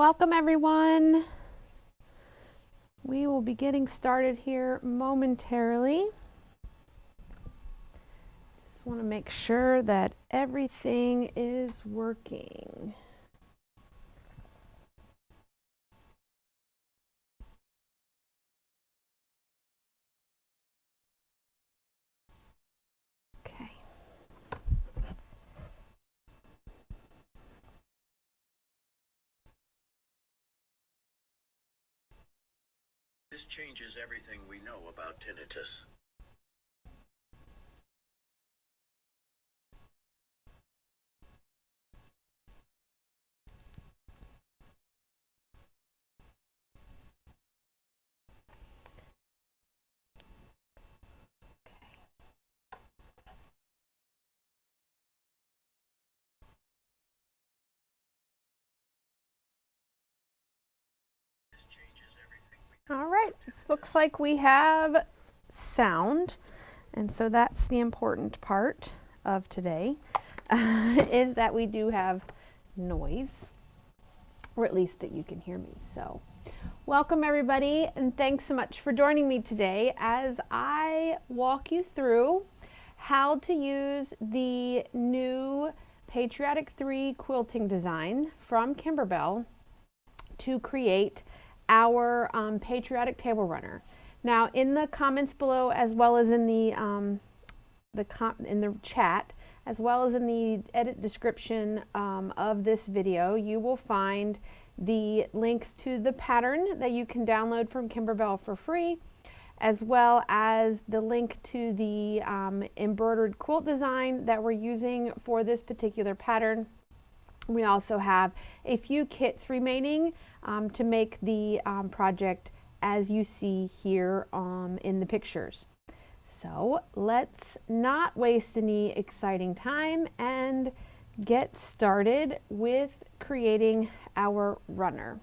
Welcome everyone. We will be getting started here momentarily. Just want to make sure that everything is working. Okay. This changes everything we know about tinnitus. All right, it looks like we have sound, and so that's the important part of today, is that we do have noise, or at least that you can hear me. So welcome everybody, and thanks so much for joining me today as I walk you through how to use the new Patriotic 3 quilting design from Kimberbell to create our patriotic table runner. Now, in the comments below, as well as in the chat, as well as in the edit description of this video, you will find the links to the pattern that you can download from Kimberbell for free, as well as the link to the embroidered quilt design that we're using for this particular pattern. We also have a few kits remaining to make the project as you see here in the pictures. So let's not waste any exciting time and get started with creating our runner.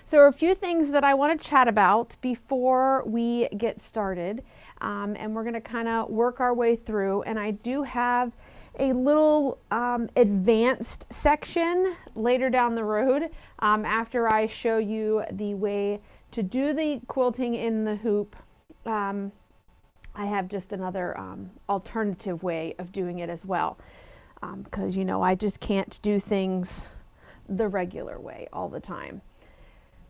So there are a few things that I want to chat about before we get started, and we're going to kind of work our way through, and I do have a little advanced section later down the road after I show you the way to do the quilting in the hoop. I have just another alternative way of doing it as well, because you know I just can't do things the regular way all the time.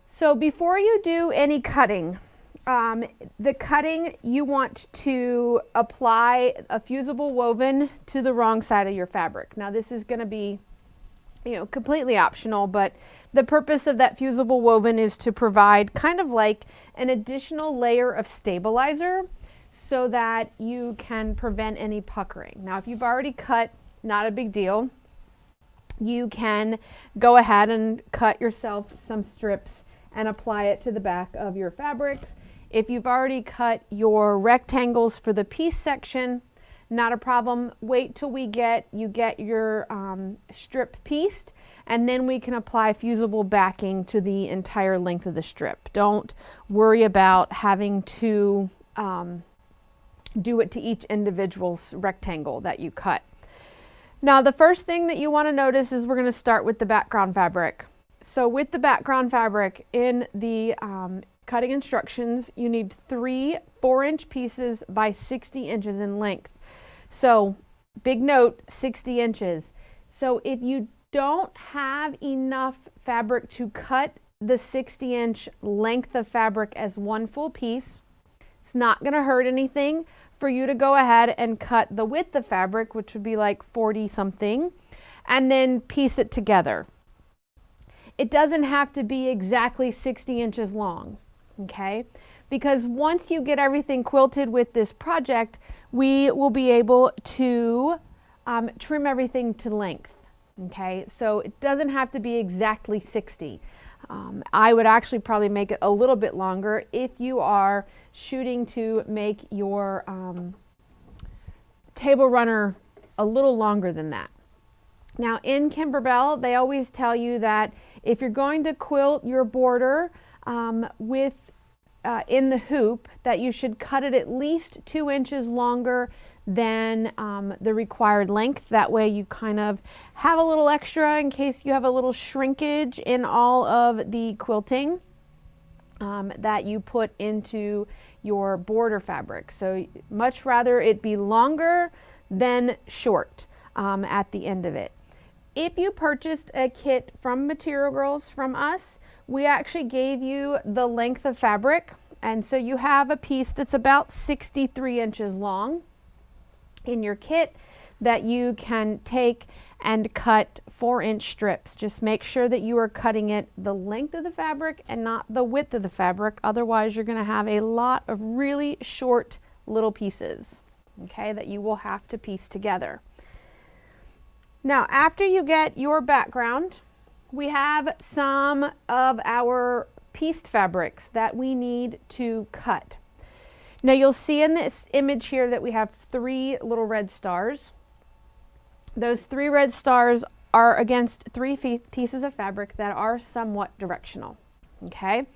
So before you do any cutting, the cutting, you want to apply a fusible woven to the wrong side of your fabric. Now this is going to be, you know, completely optional, but the purpose of that fusible woven is to provide kind of like an additional layer of stabilizer so that you can prevent any puckering. Now if you've already cut, not a big deal. You can go ahead and cut yourself some strips and apply it to the back of your fabrics. If you've already cut your rectangles for the piece section, not a problem. Wait till you get your strip pieced, and then we can apply fusible backing to the entire length of the strip. Don't worry about having to do it to each individual's rectangle that you cut. Now the first thing that you want to notice is we're going to start with the background fabric. So with the background fabric in the cutting instructions, you need 3 4-inch pieces by 60 inches in length. So big note, 60 inches. So if you don't have enough fabric to cut the 60-inch length of fabric as one full piece, it's not going to hurt anything for you to go ahead and cut the width of fabric, which would be like 40 something, and then piece it together. It doesn't have to be exactly 60 inches long, okay? Because once you get everything quilted with this project, we will be able to trim everything to length, okay? So it doesn't have to be exactly 60. I would actually probably make it a little bit longer if you are shooting to make your table runner a little longer than that. Now in Kimberbell, they always tell you that if you're going to quilt your border in the hoop, that you should cut it at least 2 inches longer than the required length. That way you kind of have a little extra in case you have a little shrinkage in all of the quilting that you put into your border fabric. So much rather it be longer than short at the end of it. If you purchased a kit from Material Girls from us, we actually gave you the length of fabric, and so you have a piece that's about 63 inches long in your kit that you can take and cut 4-inch strips. Just make sure that you are cutting it the length of the fabric and not the width of the fabric. Otherwise, you're going to have a lot of really short little pieces, okay, that you will have to piece together. Now, after you get your background, we have some of our pieced fabrics that we need to cut. Now you'll see in this image here that we have 3 little red stars. Those 3 red stars are against 3 pieces of fabric that are somewhat directional, okay?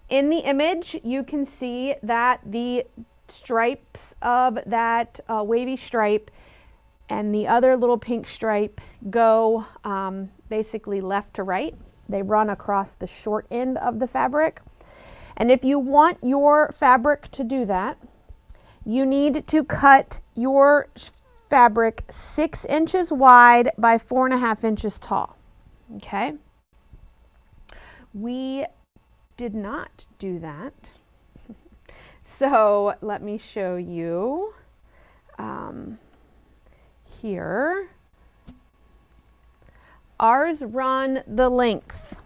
In the image, you can see that the stripes of that wavy stripe and the other little pink stripe go basically left to right. They run across the short end of the fabric. And if you want your fabric to do that, you need to cut your fabric 6 inches wide by 4.5 inches tall. Okay? We did not do that. So let me show you here. Ours run the length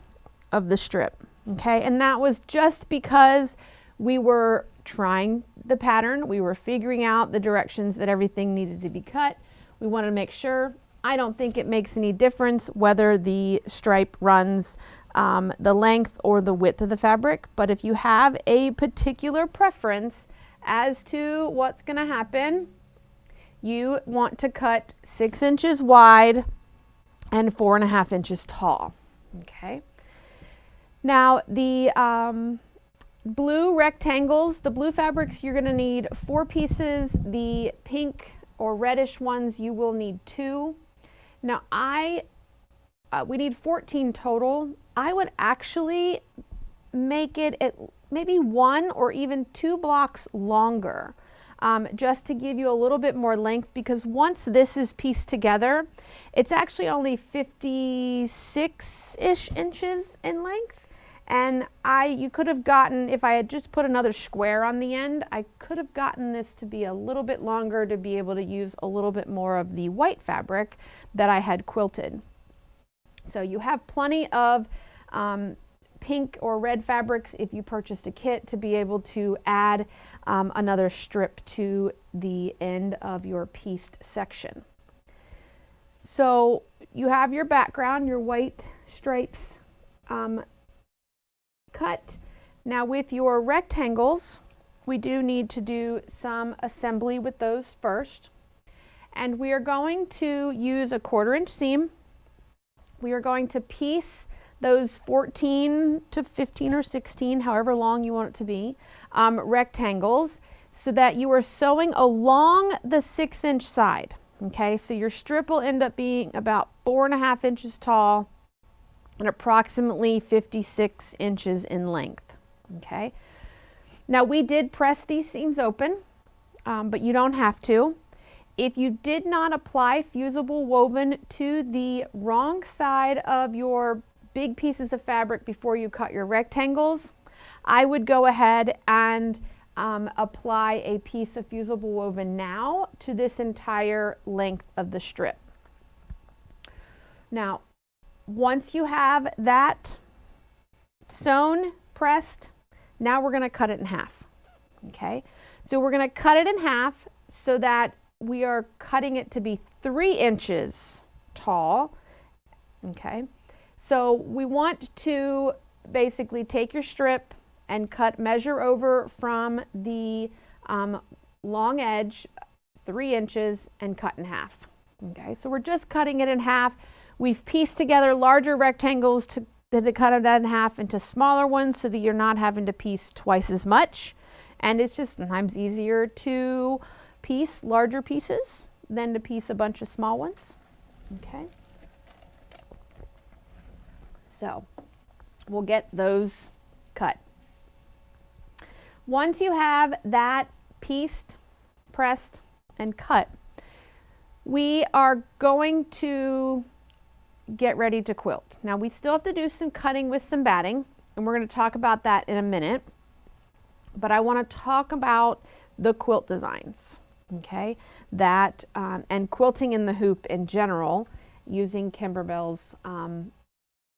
of the strip. Okay, and that was just because we were trying the pattern. We were figuring out the directions that everything needed to be cut. We wanted to make sure. I don't think it makes any difference whether the stripe runs the length or the width of the fabric, but if you have a particular preference as to what's going to happen, you want to cut 6 inches wide and 4.5 inches tall. Okay. Now the blue rectangles, the blue fabrics, you're going to need 4 pieces. The pink or reddish ones, you will need 2. Now we need 14 total. I would actually make it at maybe 1 or even 2 blocks longer, just to give you a little bit more length, because once this is pieced together, it's actually only 56-ish inches in length. And you could have gotten, if I had just put another square on the end, I could have gotten this to be a little bit longer to be able to use a little bit more of the white fabric that I had quilted. So you have plenty of pink or red fabrics if you purchased a kit to be able to add another strip to the end of your pieced section. So you have your background, your white stripes cut. Now with your rectangles, we do need to do some assembly with those first. And we are going to use a 1/4 inch seam. We are going to piece those 14 to 15 or 16, however long you want it to be, rectangles, so that you are sewing along the 6-inch side. Okay, so your strip will end up being about 4.5 inches tall and approximately 56 inches in length. Okay, now we did press these seams open, but you don't have to. If you did not apply fusible woven to the wrong side of your big pieces of fabric before you cut your rectangles, I would go ahead and apply a piece of fusible woven now to this entire length of the strip. Now, once you have that sewn, pressed, now we're going to cut it in half. Okay, so we're going to cut it in half so that we are cutting it to be 3 inches tall. Okay, so we want to basically take your strip and measure over from the long edge 3 inches and cut in half. Okay, so we're just cutting it in half. We've pieced together larger rectangles to cut it in half into smaller ones so that you're not having to piece twice as much. And it's just sometimes easier to piece larger pieces than to piece a bunch of small ones. Okay. So we'll get those cut. Once you have that pieced, pressed, and cut, we are going to get ready to quilt. Now we still have to do some cutting with some batting, and we're going to talk about that in a minute. But I want to talk about the quilt designs, okay? That and quilting in the hoop in general, using Kimberbell's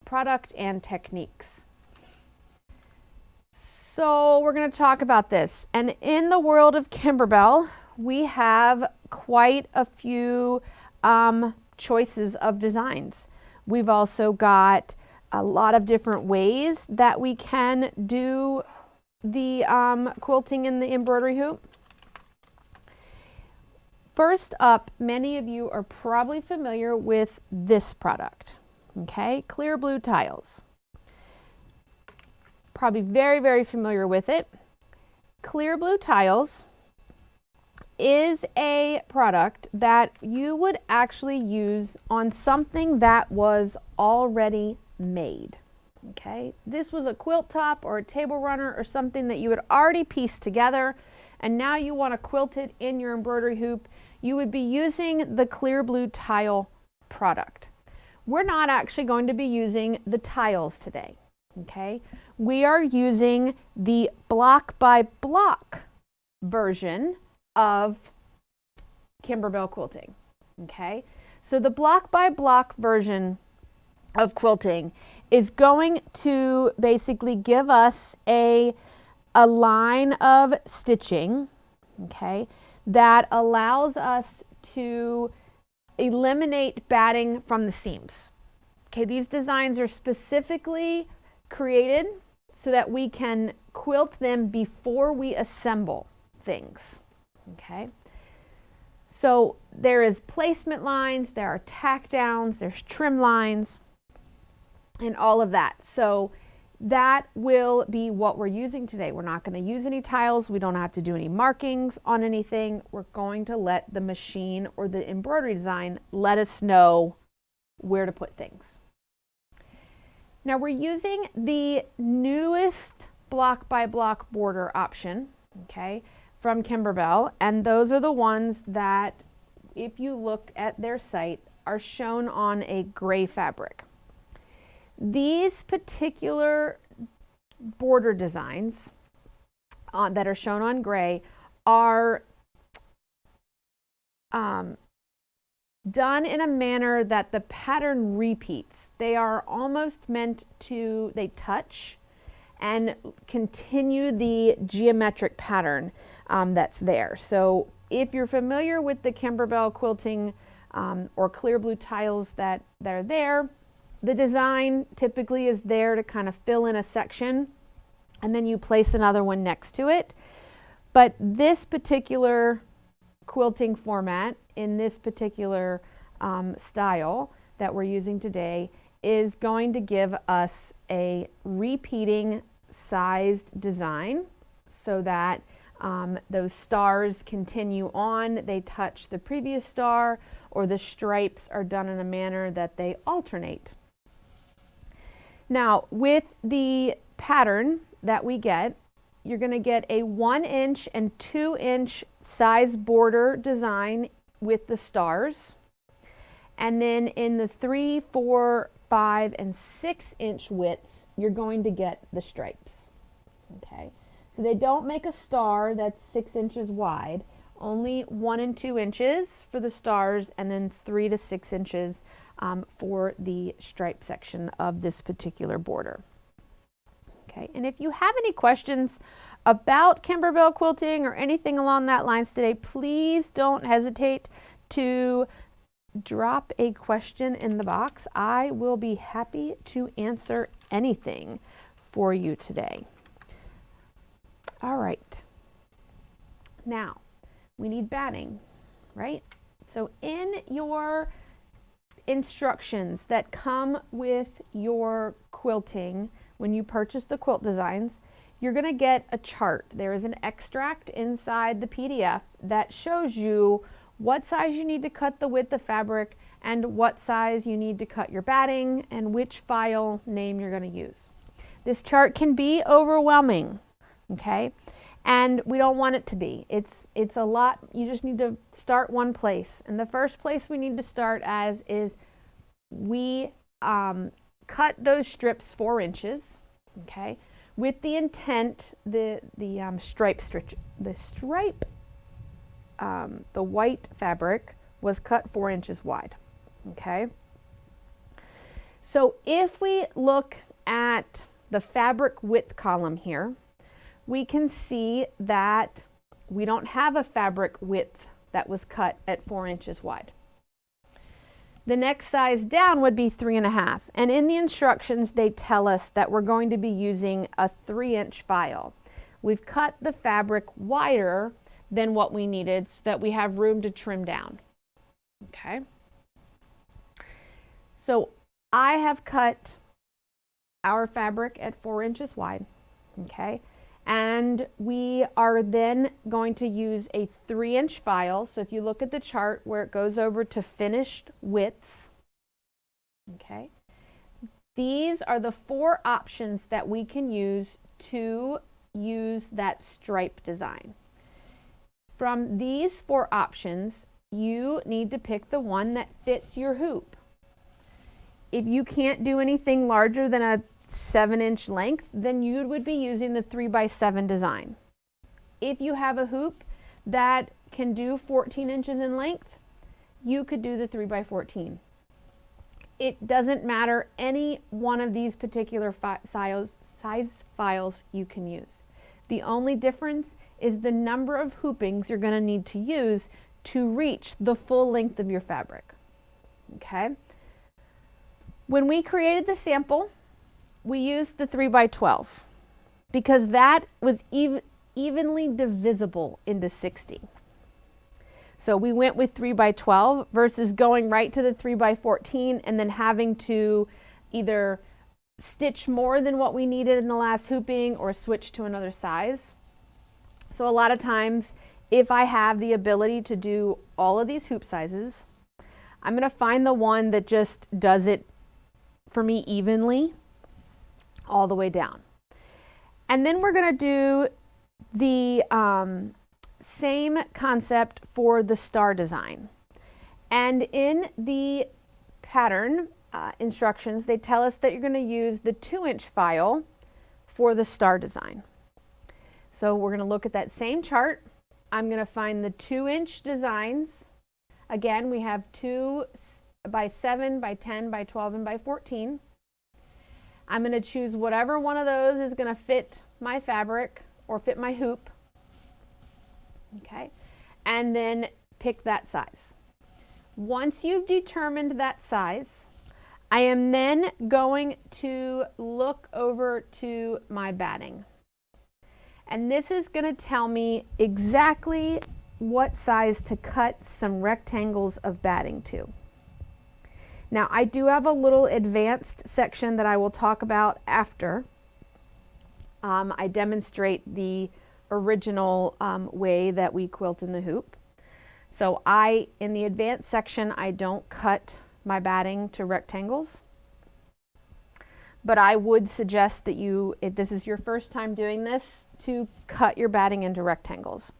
product and techniques. So we're going to talk about this. And in the world of Kimberbell, we have quite a few choices of designs. We've also got a lot of different ways that we can do the quilting in the embroidery hoop. First up, many of you are probably familiar with this product, okay? Clear blue tiles. Probably very, very familiar with it. Clear blue tiles is a product that you would actually use on something that was already made. Okay, this was a quilt top or a table runner or something that you had already pieced together, and now you want to quilt it in your embroidery hoop. You would be using the clear blue tile product. We're not actually going to be using the tiles today. Okay, we are using the block by block version of Kimberbell quilting. Okay, so the block by block version of quilting is going to basically give us a line of stitching, okay, that allows us to eliminate batting from the seams. Okay, these designs are specifically created so that we can quilt them before we assemble things. Okay, so there is placement lines, there are tack downs, there's trim lines, and all of that. So that will be what we're using today. We're not going to use any tiles. We don't have to do any markings on anything. We're going to let the machine or the embroidery design let us know where to put things. Now we're using the newest block by block border option, okay, from Kimberbell, and those are the ones that, if you look at their site, are shown on a gray fabric. These particular border designs that are shown on gray are done in a manner that the pattern repeats. They are almost meant to, they touch and continue the geometric pattern that's there. So if you're familiar with the Kimberbell quilting or clear blue tiles that are there, the design typically is there to kind of fill in a section, and then you place another one next to it. But this particular quilting format in this particular style that we're using today is going to give us a repeating sized design so that those stars continue on, they touch the previous star, or the stripes are done in a manner that they alternate. Now, with the pattern that we get, you're going to get a 1 inch and 2 inch size border design with the stars. And then in the 3, 4, 5, and 6 inch widths, you're going to get the stripes. Okay, so they don't make a star that's 6 inches wide, only 1 and 2 inches for the stars, and then 3 to 6 inches for the stripe section of this particular border. Okay, and if you have any questions about Kimberbell quilting or anything along that lines today, please don't hesitate to drop a question in the box. I will be happy to answer anything for you today. All right, now we need batting, right? So in your instructions that come with your quilting, when you purchase the quilt designs, you're going to get a chart. There is an extract inside the PDF that shows you what size you need to cut the width of fabric and what size you need to cut your batting and which file name you're going to use. This chart can be overwhelming, okay? And we don't want it to be. It's a lot. You just need to start one place. And the first place we need to start as is we cut those strips 4 inches, okay? With the intent, the white fabric was cut 4 inches wide, okay? So if we look at the fabric width column here, we can see that we don't have a fabric width that was cut at 4 inches wide. The next size down would be 3.5. And in the instructions, they tell us that we're going to be using a 3-inch file. We've cut the fabric wider than what we needed so that we have room to trim down. Okay. So I have cut our fabric at 4 inches wide. Okay. And we are then going to use a 3-inch file. So if you look at the chart where it goes over to finished widths, okay, these are the 4 options that we can use to use that stripe design. From these 4 options, you need to pick the one that fits your hoop. If you can't do anything larger than a 7-inch length, then you would be using the 3x7 design. If you have a hoop that can do 14 inches in length, you could do the 3x14. It doesn't matter, any one of these particular size files you can use. The only difference is the number of hoopings you're going to need to use to reach the full length of your fabric. Okay? When we created the sample, we used the 3x12 because that was evenly divisible into 60. So we went with 3x12 versus going right to the 3x14 and then having to either stitch more than what we needed in the last hooping or switch to another size. So a lot of times, if I have the ability to do all of these hoop sizes, I'm going to find the one that just does it for me evenly all the way down. And then we're going to do the same concept for the star design. And in the pattern instructions, they tell us that you're going to use the 2-inch file for the star design. So we're going to look at that same chart. I'm going to find the 2-inch designs. Again, we have 2x7, by 10, by 12, and by 14. I'm going to choose whatever one of those is going to fit my fabric or fit my hoop. Okay, and then pick that size. Once you've determined that size, I am then going to look over to my batting. And this is going to tell me exactly what size to cut some rectangles of batting to. Now, I do have a little advanced section that I will talk about after I demonstrate the original way that we quilt in the hoop. So in the advanced section, I don't cut my batting to rectangles. But I would suggest that you, if this is your first time doing this, to cut your batting into rectangles.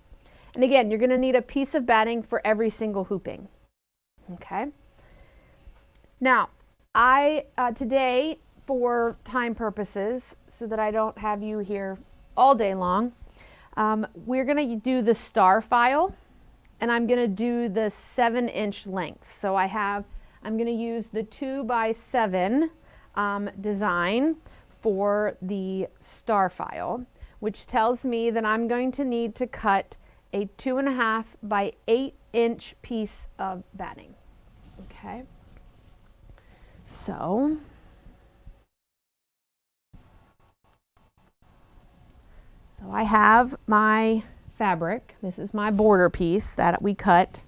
And again, you're going to need a piece of batting for every single hooping. Okay? Now, today, for time purposes, so that I don't have you here all day long, we're going to do the star file, and I'm going to do the 7-inch length. So I'm going to use the 2x7 design for the star file, which tells me that I'm going to need to cut a 2.5 by 8-inch piece of batting. Okay. So I have my fabric. This is my border piece that we cut,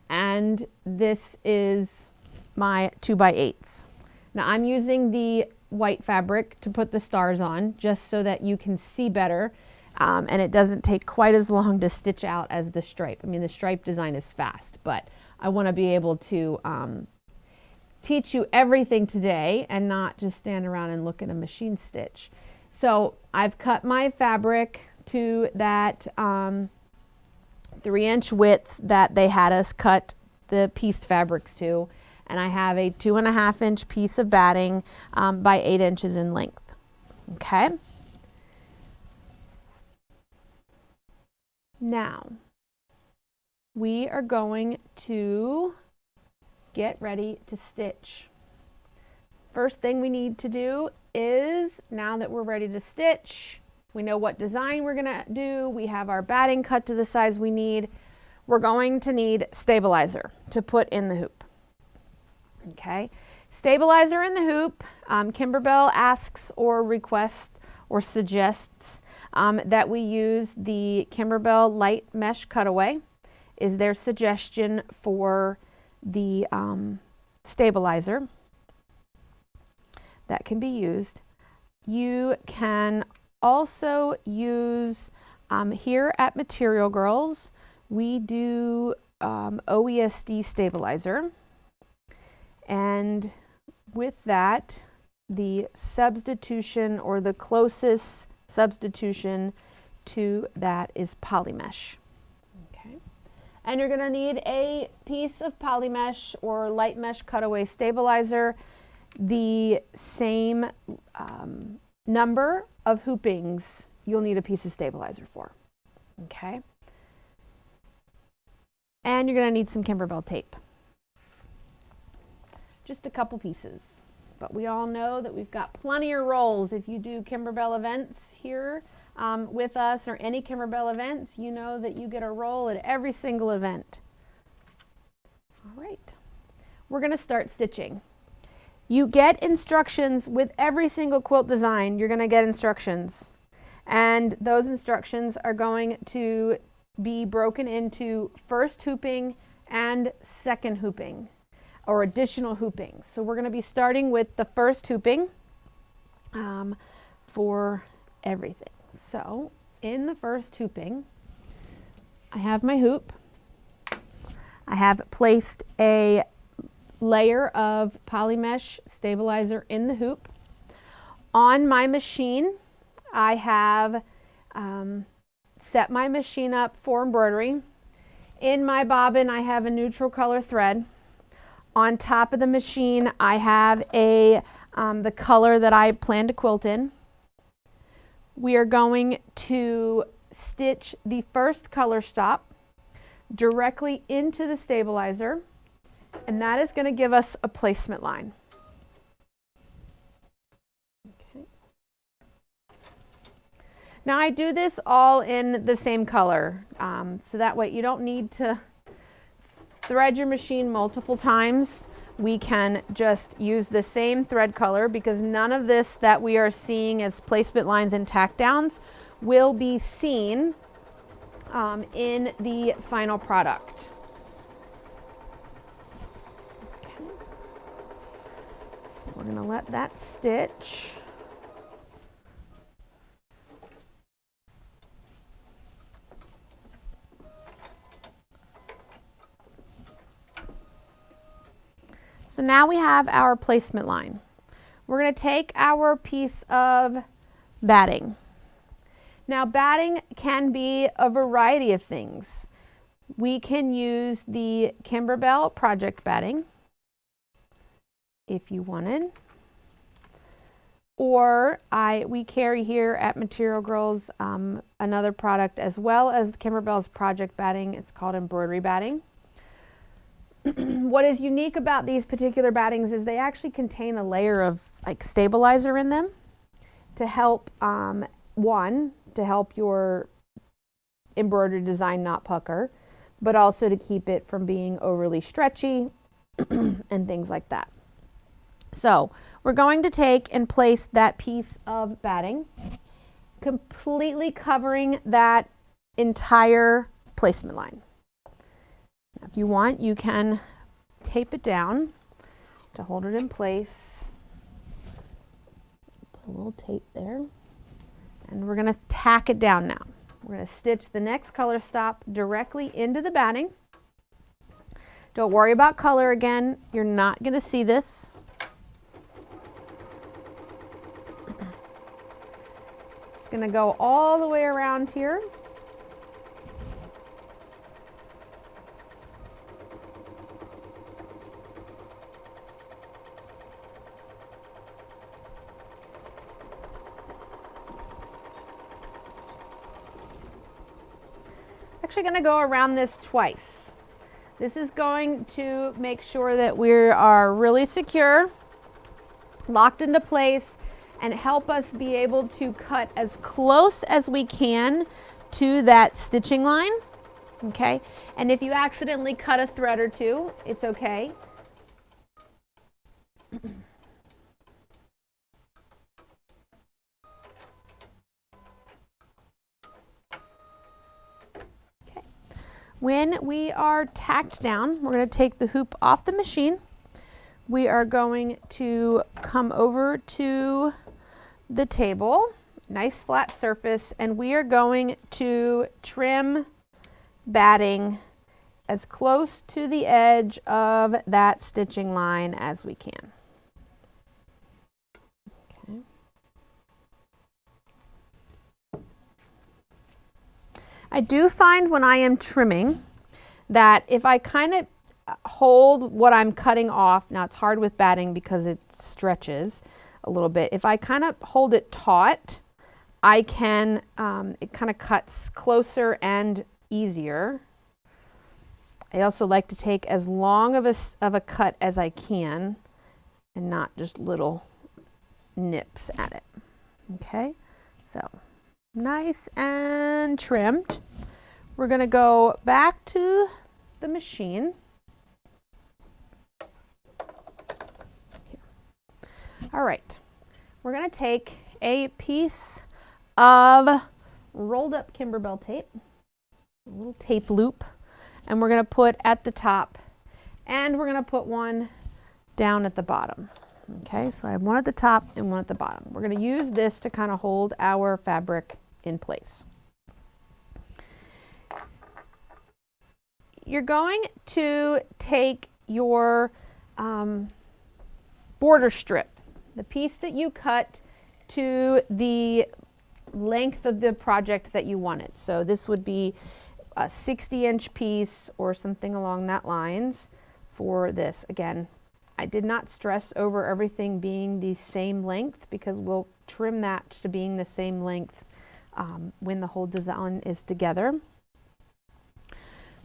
and this is my 2x8s. Now I'm using the white fabric to put the stars on, just so that you can see better, and it doesn't take quite as long to stitch out as the stripe. I mean, the stripe design is fast, but I want to be able to teach you everything today and not just stand around and look at a machine stitch. So I've cut my fabric to that 3-inch width that they had us cut the pieced fabrics to, and I have a 2.5-inch piece of batting by 8 inches in length. Okay. Now we are going to get ready to stitch. First thing we need to do is, now that we're ready to stitch, we know what design we're gonna do, we have our batting cut to the size we need, we're going to need stabilizer to put in the hoop. Okay, stabilizer in the hoop. Kimberbell asks or requests or suggests that we use the Kimberbell light mesh cutaway, is their suggestion for the stabilizer that can be used. You can also use, here at Material Girls, we do OESD stabilizer, and with that, the substitution, or the closest substitution to that, is polymesh. Okay, and you're going to need a piece of polymesh or light mesh cutaway stabilizer, the same number of hoopings you'll need a piece of stabilizer for. Okay, and you're going to need some Kimberbell tape. Just a couple pieces, but we all know that we've got plenty of rolls. If you do Kimberbell events here with us, or any Kimberbell events, you know that you get a roll at every single event. All right, we're going to start stitching. You get instructions with every single quilt design. You're going to get instructions, and those instructions are going to be broken into first hooping and second hooping, or additional hooping. So we're going to be starting with the first hooping for everything. So in the first hooping, I have my hoop. I have placed a layer of polymesh stabilizer in the hoop. On my machine, I have set my machine up for embroidery. In my bobbin, I have a neutral color thread. On top of the machine, I have the color that I plan to quilt in. We are going to stitch the first color stop directly into the stabilizer, and that is going to give us a placement line. Okay. Now I do this all in the same color, so that way you don't need to thread your machine multiple times. We can just use the same thread color, because none of this that we are seeing as placement lines and tack downs will be seen in the final product. Okay. So we're going to let that stitch. So now we have our placement line. We're going to take our piece of batting. Now batting can be a variety of things. We can use the Kimberbell project batting if you wanted, or we carry here at Material Girls another product as well as the Kimberbell's project batting. It's called embroidery batting. What is unique about these particular battings is they actually contain a layer of stabilizer in them to help, to help your embroidery design not pucker, but also to keep it from being overly stretchy and things like that. So we're going to take and place that piece of batting, completely covering that entire placement line. If you want, you can tape it down to hold it in place. a little tape there. And we're going to tack it down now. We're going to stitch the next color stop directly into the batting. Don't worry about color again. You're not going to see this. It's going to go all the way around here. Actually going to go around this twice. This is going to make sure that we are really secure, locked into place, and help us be able to cut as close as we can to that stitching line. Okay, and if you accidentally cut a thread or two, it's okay. When we are tacked down, we're going to take the hoop off the machine. We are going to come over to the table, nice flat surface, and we are going to trim batting as close to the edge of that stitching line as we can. Okay. I do find when I am trimming that if I kind of hold what I'm cutting off, now it's hard with batting because it stretches a little bit. If I kind of hold it taut, I can, it kind of cuts closer and easier. I also like to take as long of a cut as I can and not just little nips at it. Okay, so nice and trimmed. We're going to go back to the machine. Here. All right, we're going to take a piece of rolled up Kimberbell tape, a little tape loop, and we're going to put at the top, and we're going to put one down at the bottom. Okay, so I have one at the top and one at the bottom. We're going to use this to kind of hold our fabric in place. You're going to take your border strip, the piece that you cut to the length of the project that you wanted. So this would be a 60-inch piece or something along that lines for this. Again, I did not stress over everything being the same length because we'll trim that to being the same length when the whole design is together.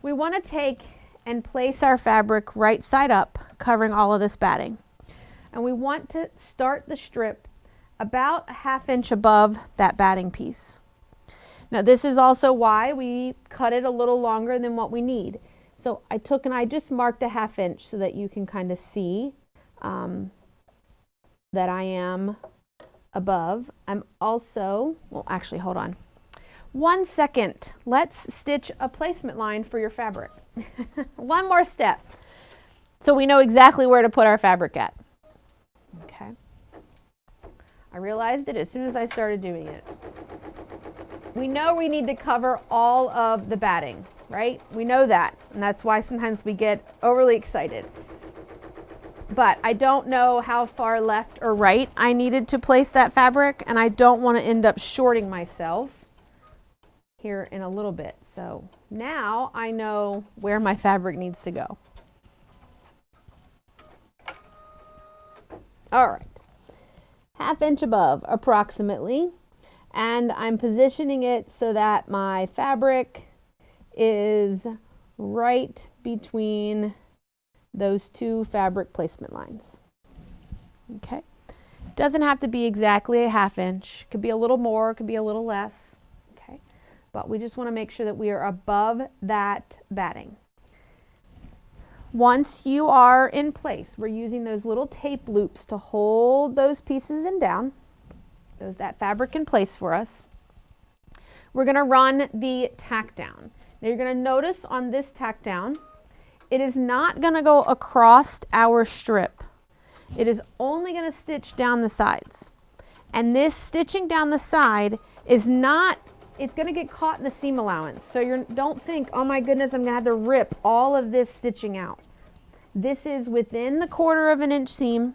We want to take and place our fabric right side up, covering all of this batting. And we want to start the strip about a ½ inch above that batting piece. Now this is also why we cut it a little longer than what we need. So I took and I just marked a ½ inch so that you can kind of see that I am above. I'm also, well actually hold on. 1 second, let's stitch a placement line for your fabric. One more step so we know exactly where to put our fabric at. Okay. I realized it as soon as I started doing it. We know we need to cover all of the batting, right? We know that, and that's why sometimes we get overly excited. But I don't know how far left or right I needed to place that fabric, and I don't want to end up shorting myself here in a little bit. So now I know where my fabric needs to go. All right, ½ inch above approximately, and I'm positioning it so that my fabric is right between those two fabric placement lines. Okay, doesn't have to be exactly a ½ inch, could be a little more, could be a little less. But we just want to make sure that we are above that batting. Once you are in place, we're using those little tape loops to hold those pieces in down, that fabric in place for us. We're going to run the tack down. Now you're going to notice on this tack down, it is not going to go across our strip. It is only going to stitch down the sides. And this stitching down the side is not, it's going to get caught in the seam allowance. So you don't think, oh my goodness, I'm going to have to rip all of this stitching out. This is within the 1/4 of an inch seam,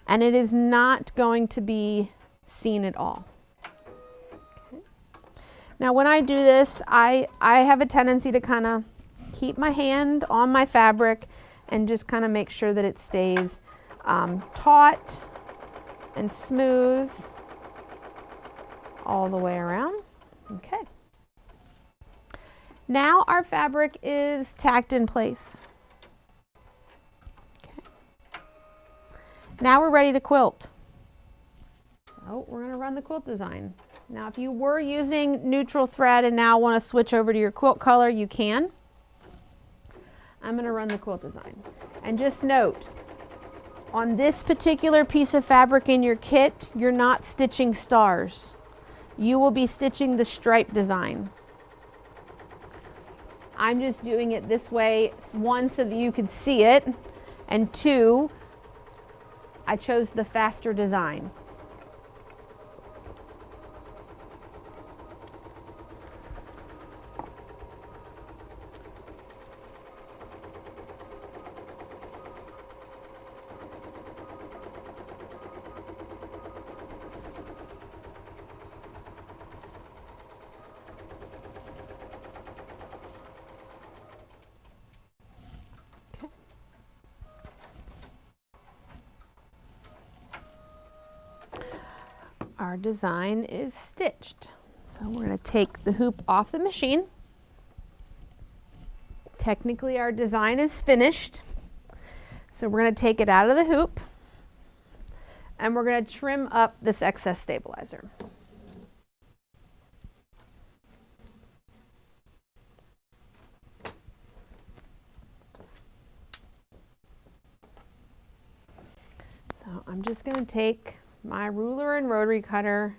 and it is not going to be seen at all. Okay. Now when I do this, I have a tendency to kind of keep my hand on my fabric and just kind of make sure that it stays taut and smooth all the way around. Okay. Now our fabric is tacked in place. Okay. Now we're ready to quilt. So we're going to run the quilt design. Now if you were using neutral thread and now want to switch over to your quilt color, you can. I'm going to run the quilt design. And just note, on this particular piece of fabric in your kit, you're not stitching stars. You will be stitching the stripe design. I'm just doing it this way, one, so that you could see it, and two, I chose the faster design. Our design is stitched. So we're going to take the hoop off the machine. Technically our design is finished. So we're going to take it out of the hoop and we're going to trim up this excess stabilizer. So I'm just going to take my ruler and rotary cutter,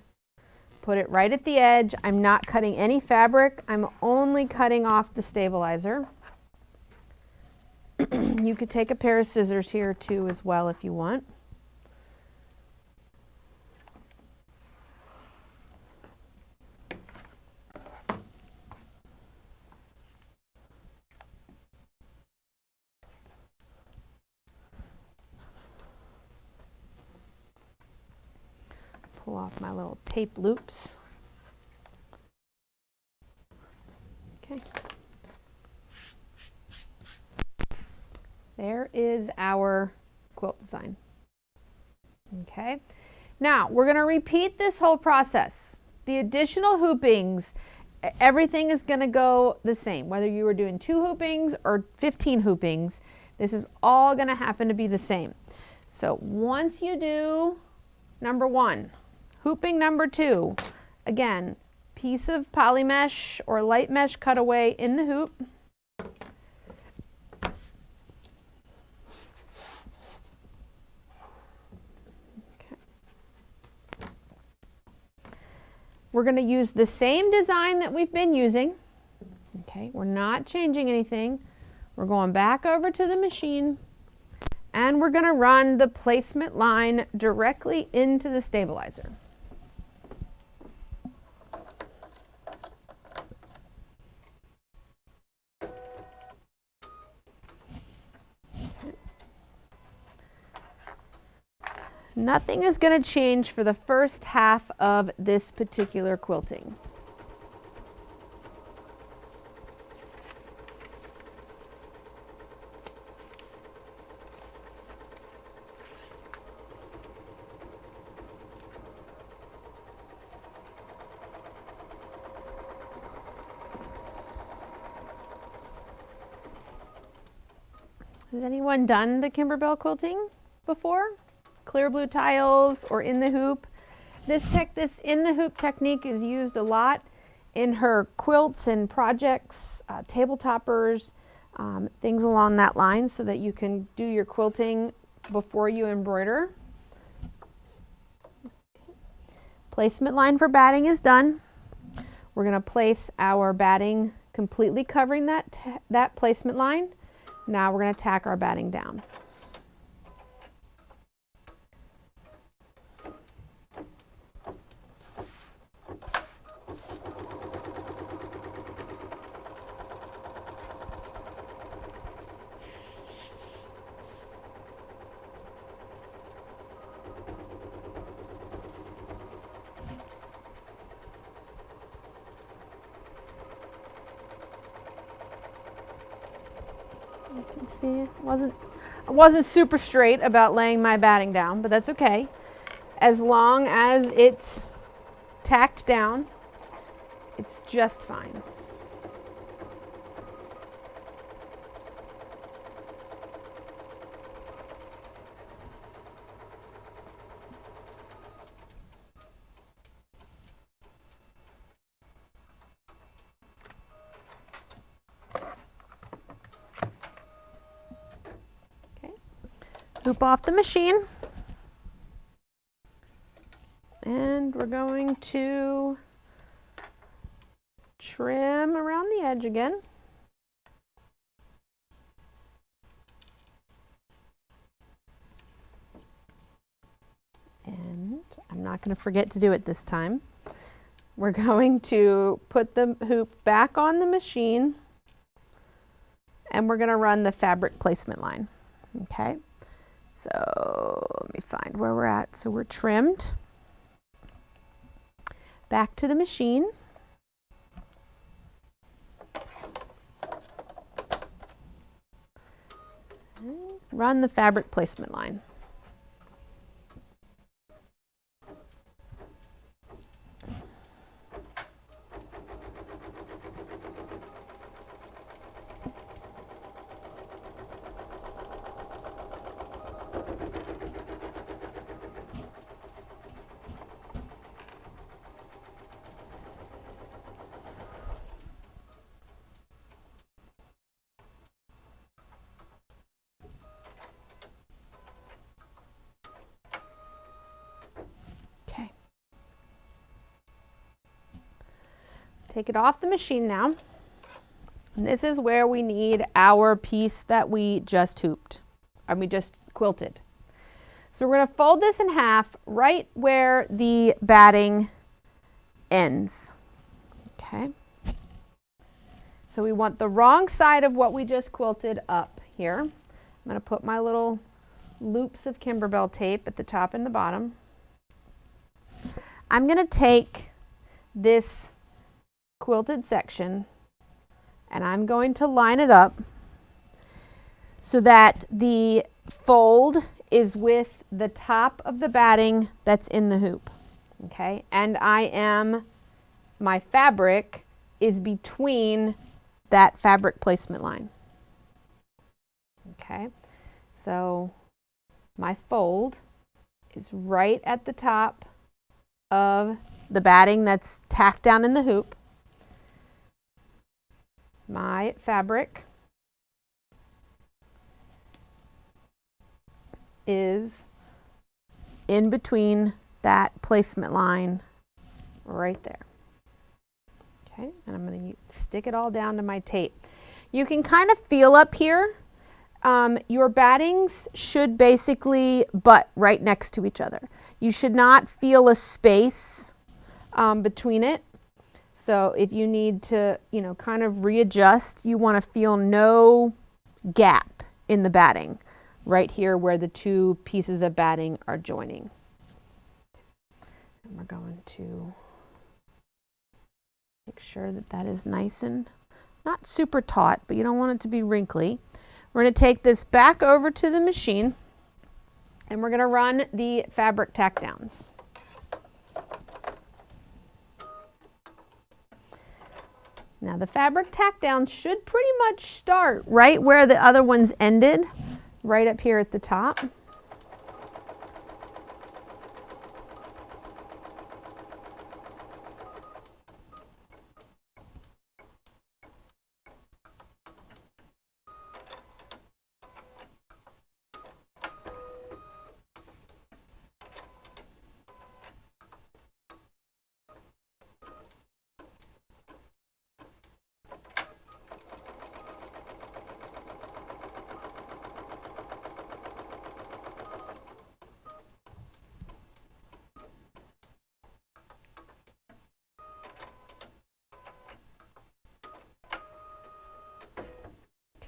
put it right at the edge. I'm not cutting any fabric. I'm only cutting off the stabilizer. You could take a pair of scissors here too as well if you want. Pull off my little tape loops. Okay. There is our quilt design. Okay. Now we're going to repeat this whole process. The additional hoopings, everything is going to go the same. Whether you were doing 2 hoopings or 15 hoopings, this is all going to happen to be the same. So once you do number 1, hooping number 2, again, piece of poly mesh or light mesh cutaway in the hoop. Okay. We're going to use the same design that we've been using. Okay, we're not changing anything. We're going back over to the machine and we're going to run the placement line directly into the stabilizer. Nothing is going to change for the first half of this particular quilting. Has anyone done the Kimberbell quilting before? Clear blue tiles or in the hoop. This in the hoop technique is used a lot in her quilts and projects, table toppers, things along that line so that you can do your quilting before you embroider. Placement line for batting is done. We're going to place our batting completely covering that placement line. Now we're going to tack our batting down. See, I wasn't super straight about laying my batting down, but that's okay. As long as it's tacked down, it's just fine. Loop off the machine, and we're going to trim around the edge again. And I'm not going to forget to do it this time. We're going to put the hoop back on the machine, and we're going to run the fabric placement line. Okay. So let me find where we're at. So we're trimmed. Back to the machine. Run the fabric placement line. Take it off the machine now. And this is where we need our piece that we just hooped, or we just quilted. So we're going to fold this in half right where the batting ends. Okay. So we want the wrong side of what we just quilted up here. I'm going to put my little loops of Kimberbell tape at the top and the bottom. I'm going to take this quilted section and I'm going to line it up so that the fold is with the top of the batting that's in the hoop. Okay, and my fabric is between that fabric placement line. Okay, so my fold is right at the top of the batting that's tacked down in the hoop. My fabric is in between that placement line right there. Okay, and I'm going to stick it all down to my tape. You can kind of feel up here. Your battings should basically butt right next to each other. You should not feel a space between it. So if you need to, kind of readjust, you want to feel no gap in the batting right here where the two pieces of batting are joining. And we're going to make sure that that is nice and not super taut, but you don't want it to be wrinkly. We're going to take this back over to the machine and we're going to run the fabric tack downs. Now the fabric tack down should pretty much start right where the other ones ended, right up here at the top.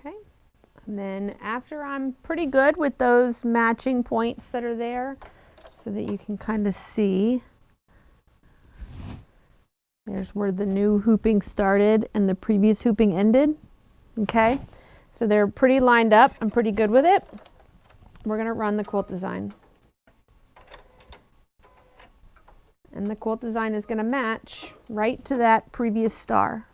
Okay, and then after I'm pretty good with those matching points that are there, so that you can kind of see, there's where the new hooping started and the previous hooping ended. Okay, So they're pretty lined up. I'm pretty good with it. We're going to run the quilt design. And the quilt design is going to match right to that previous star.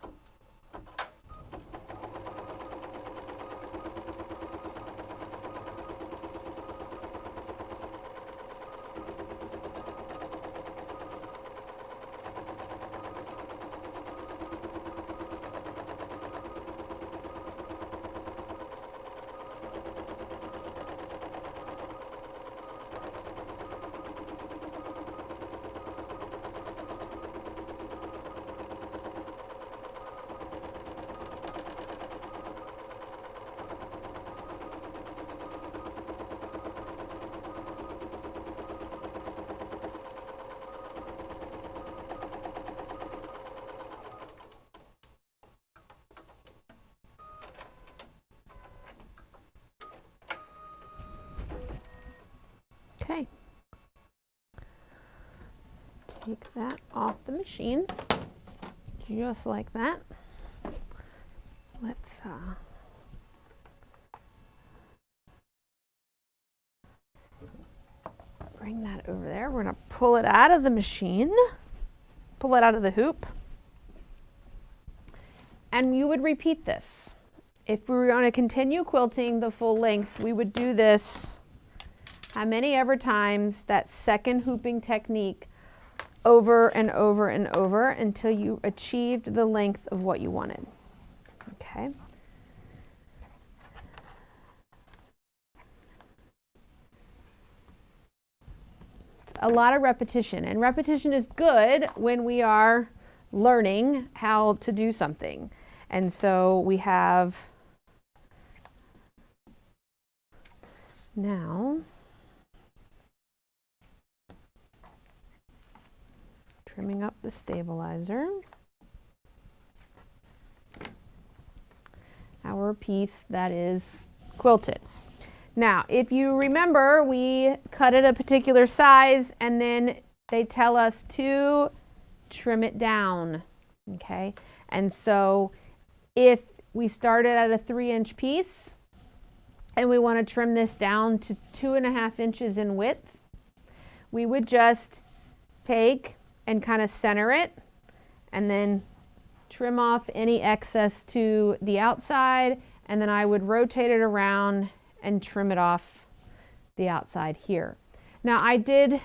Okay. Take that off the machine, just like that. Let's bring that over there. We're going to pull it out of the machine, pull it out of the hoop. And you would repeat this. If we were going to continue quilting the full length, we would do this how many ever times, that second hooping technique, over and over and over until you achieved the length of what you wanted. Okay. It's a lot of repetition, and repetition is good when we are learning how to do something. And so we have now trimming up the stabilizer, our piece that is quilted. Now, if you remember, we cut it a particular size and then they tell us to trim it down, okay? And so if we started at a 3-inch piece and we want to trim this down to 2.5 inches in width, we would just take and kind of center it and then trim off any excess to the outside, and then I would rotate it around and trim it off the outside here. Now I did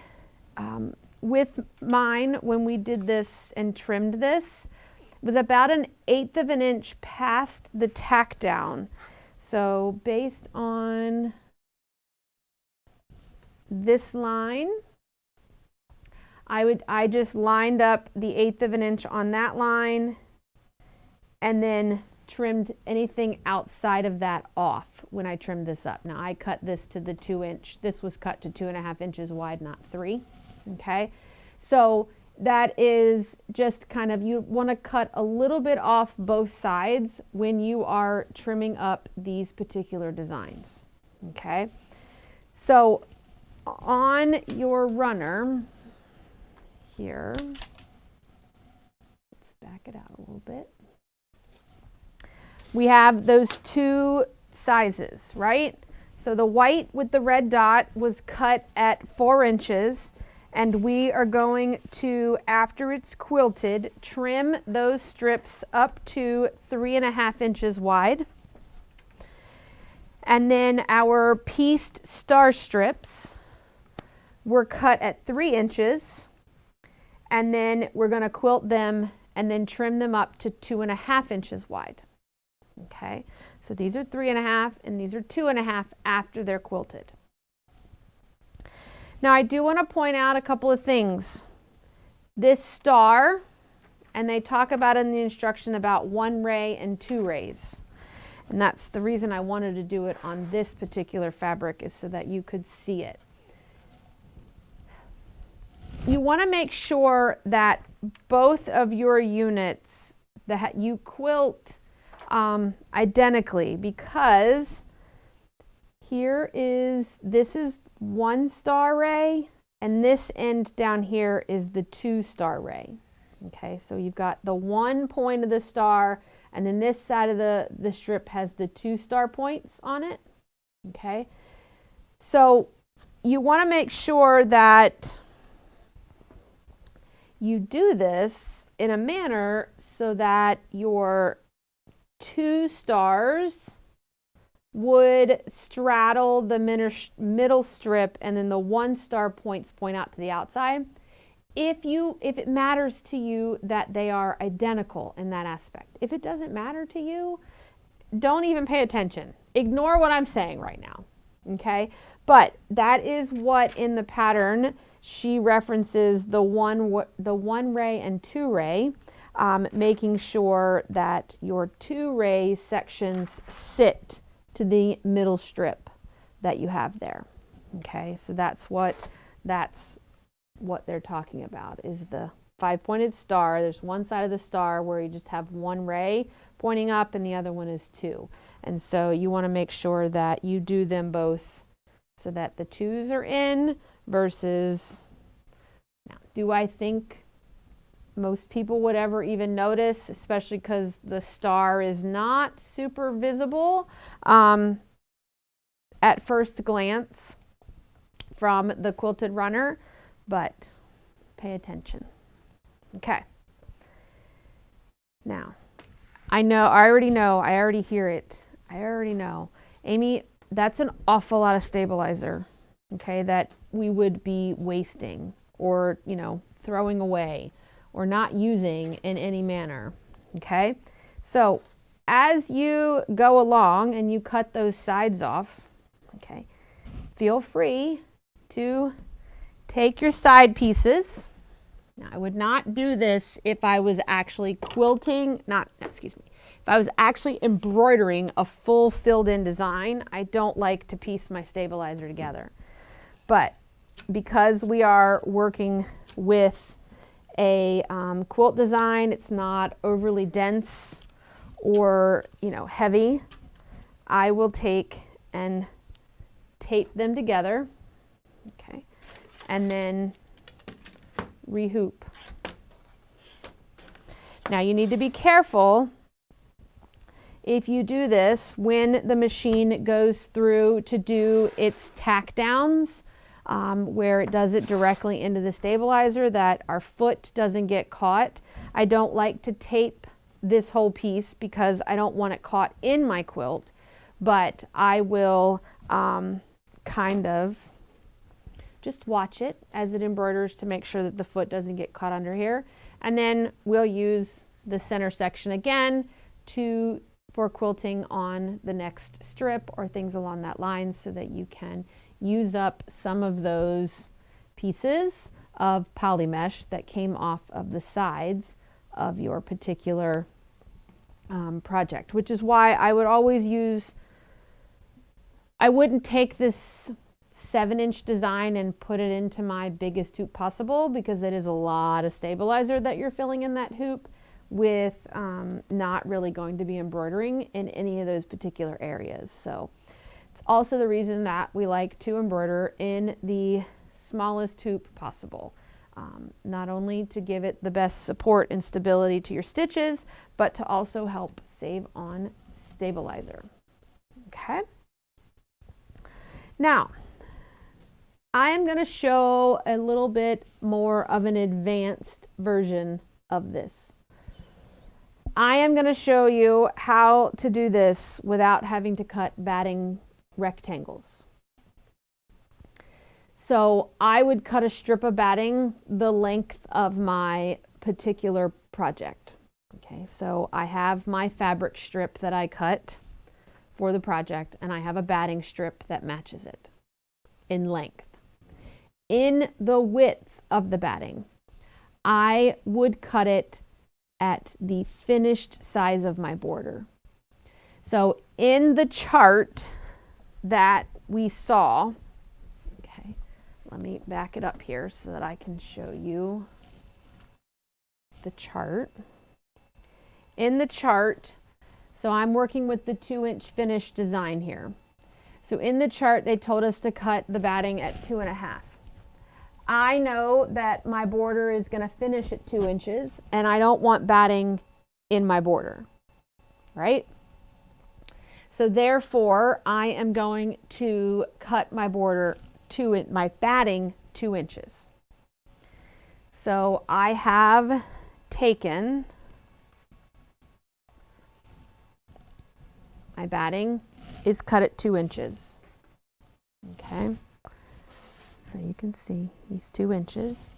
with mine, when we did this and trimmed this, it was about 1/8 of an inch past the tack down. So based on this line, I just lined up the 1/8 of an inch on that line and then trimmed anything outside of that off when I trimmed this up. Now I cut this to the 2-inch. This was cut to 2.5 inches wide, not 3. Okay, so that is just kind of, you want to cut a little bit off both sides when you are trimming up these particular designs. Okay, so on your runner here, let's back it out a little bit. We have those two sizes, right? So the white with the red dot was cut at 4 inches, and we are going to, after it's quilted, trim those strips up to 3.5 inches wide. And then our pieced star strips were cut at 3 inches, and then we're going to quilt them and then trim them up to 2.5 inches wide. Okay, so these are 3.5 and these are 2.5 after they're quilted. Now I do want to point out a couple of things. This star, and they talk about in the instruction about 1 ray and 2 rays. And that's the reason I wanted to do it on this particular fabric, is so that you could see it. You want to make sure that both of your units, that you quilt identically, because this is 1 star ray, and this end down here is the 2 star ray. Okay, so you've got the 1 point of the star And then this side of the strip has the 2 star points on it. Okay. So you want to make sure that you do this in a manner so that your 2 stars would straddle the middle strip, and then the 1 star points point out to the outside. If it matters to you that they are identical in that aspect. If it doesn't matter to you, don't even pay attention. Ignore what I'm saying right now. Okay? But that is what in the pattern she references the one ray and 2 ray, making sure that your 2 ray sections sit to the middle strip that you have there. Okay, so that's what they're talking about, is the 5-pointed star. There's one side of the star where you just have 1 ray pointing up and the other one is 2. And so you want to make sure that you do them both so that the 2s are in versus, now, do I think most people would ever even notice, especially because the star is not super visible at first glance from the quilted runner, but pay attention. Okay. Now, I already hear it. I already know. Amy, that's an awful lot of stabilizer, okay, that we would be wasting or, throwing away or not using in any manner, okay? So as you go along and you cut those sides off, okay, feel free to take your side pieces. Now, I would not do this if I was actually if I was actually embroidering a full filled in design. I don't like to piece my stabilizer together. But because we are working with a quilt design, it's not overly dense or heavy, I will take and tape them together, okay, and then rehoop. Now you need to be careful if you do this when the machine goes through to do its tack downs, where it does it directly into the stabilizer, that our foot doesn't get caught. I don't like to tape this whole piece because I don't want it caught in my quilt, but I will kind of just watch it as it embroiders to make sure that the foot doesn't get caught under here. And then we'll use the center section again for quilting on the next strip or things along that line, so that you can use up some of those pieces of poly mesh that came off of the sides of your particular project, which is why I would always I wouldn't take this 7-inch design and put it into my biggest hoop possible, because it is a lot of stabilizer that you're filling in that hoop with not really going to be embroidering in any of those particular areas. So it's also the reason that we like to embroider in the smallest hoop possible, not only to give it the best support and stability to your stitches, but to also help save on stabilizer. Okay. Now, I am going to show a little bit more of an advanced version of this. I am going to show you how to do this without having to cut batting rectangles. So I would cut a strip of batting the length of my particular project. Okay, so I have my fabric strip that I cut for the project, and I have a batting strip that matches it in length. In the width of the batting, I would cut it at the finished size of my border. So in the chart that we saw, okay, let me back it up here so that I can show you the chart. In the chart, so I'm working with the 2-inch finished design here. So in the chart, they told us to cut the batting at 2.5. I know that my border is going to finish at 2 inches, and I don't want batting in my border. right? So therefore, I am going to cut my border my batting 2 inches. So I have taken my batting is cut at 2 inches. Okay. So you can see he's 2 inches.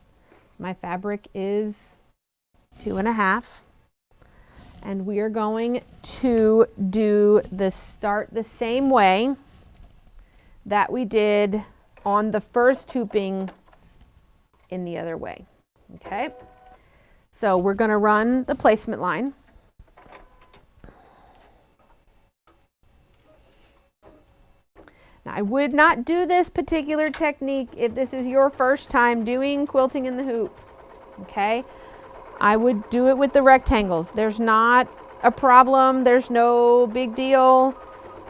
My fabric is 2.5. And we are going to start the same way that we did on the first hooping in the other way. Okay. So we're going to run the placement line. Now, I would not do this particular technique if this is your first time doing quilting in the hoop, okay? I would do it with the rectangles. There's not a problem. There's no big deal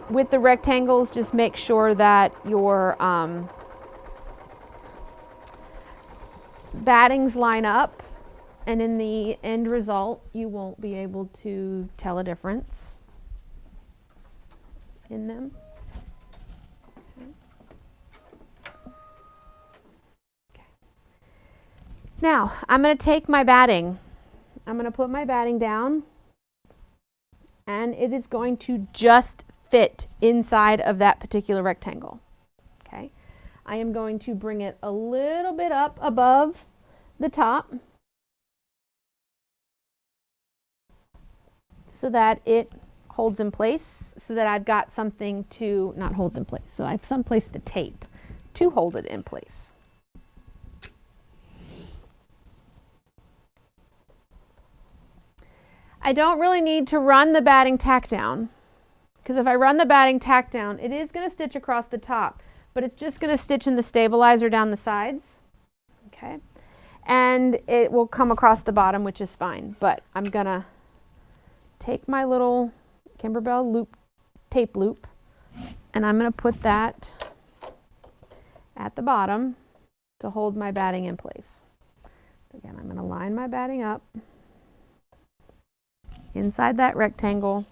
with the rectangles. Just make sure that your battings line up, and in the end result, you won't be able to tell a difference in them. Now, I'm going to take my batting. I'm going to put my batting down, and it is going to just fit inside of that particular rectangle. Okay. I am going to bring it a little bit up above the top so that it holds in place, so that I've got something to, not holds in place, so I have some place to tape to hold it in place. I don't really need to run the batting tack down, because if I run the batting tack down, it is going to stitch across the top, but it's just going to stitch in the stabilizer down the sides, okay? And it will come across the bottom, which is fine, but I'm going to take my little Kimberbell tape loop, and I'm going to put that at the bottom to hold my batting in place. So again, I'm going to line my batting up inside that rectangle,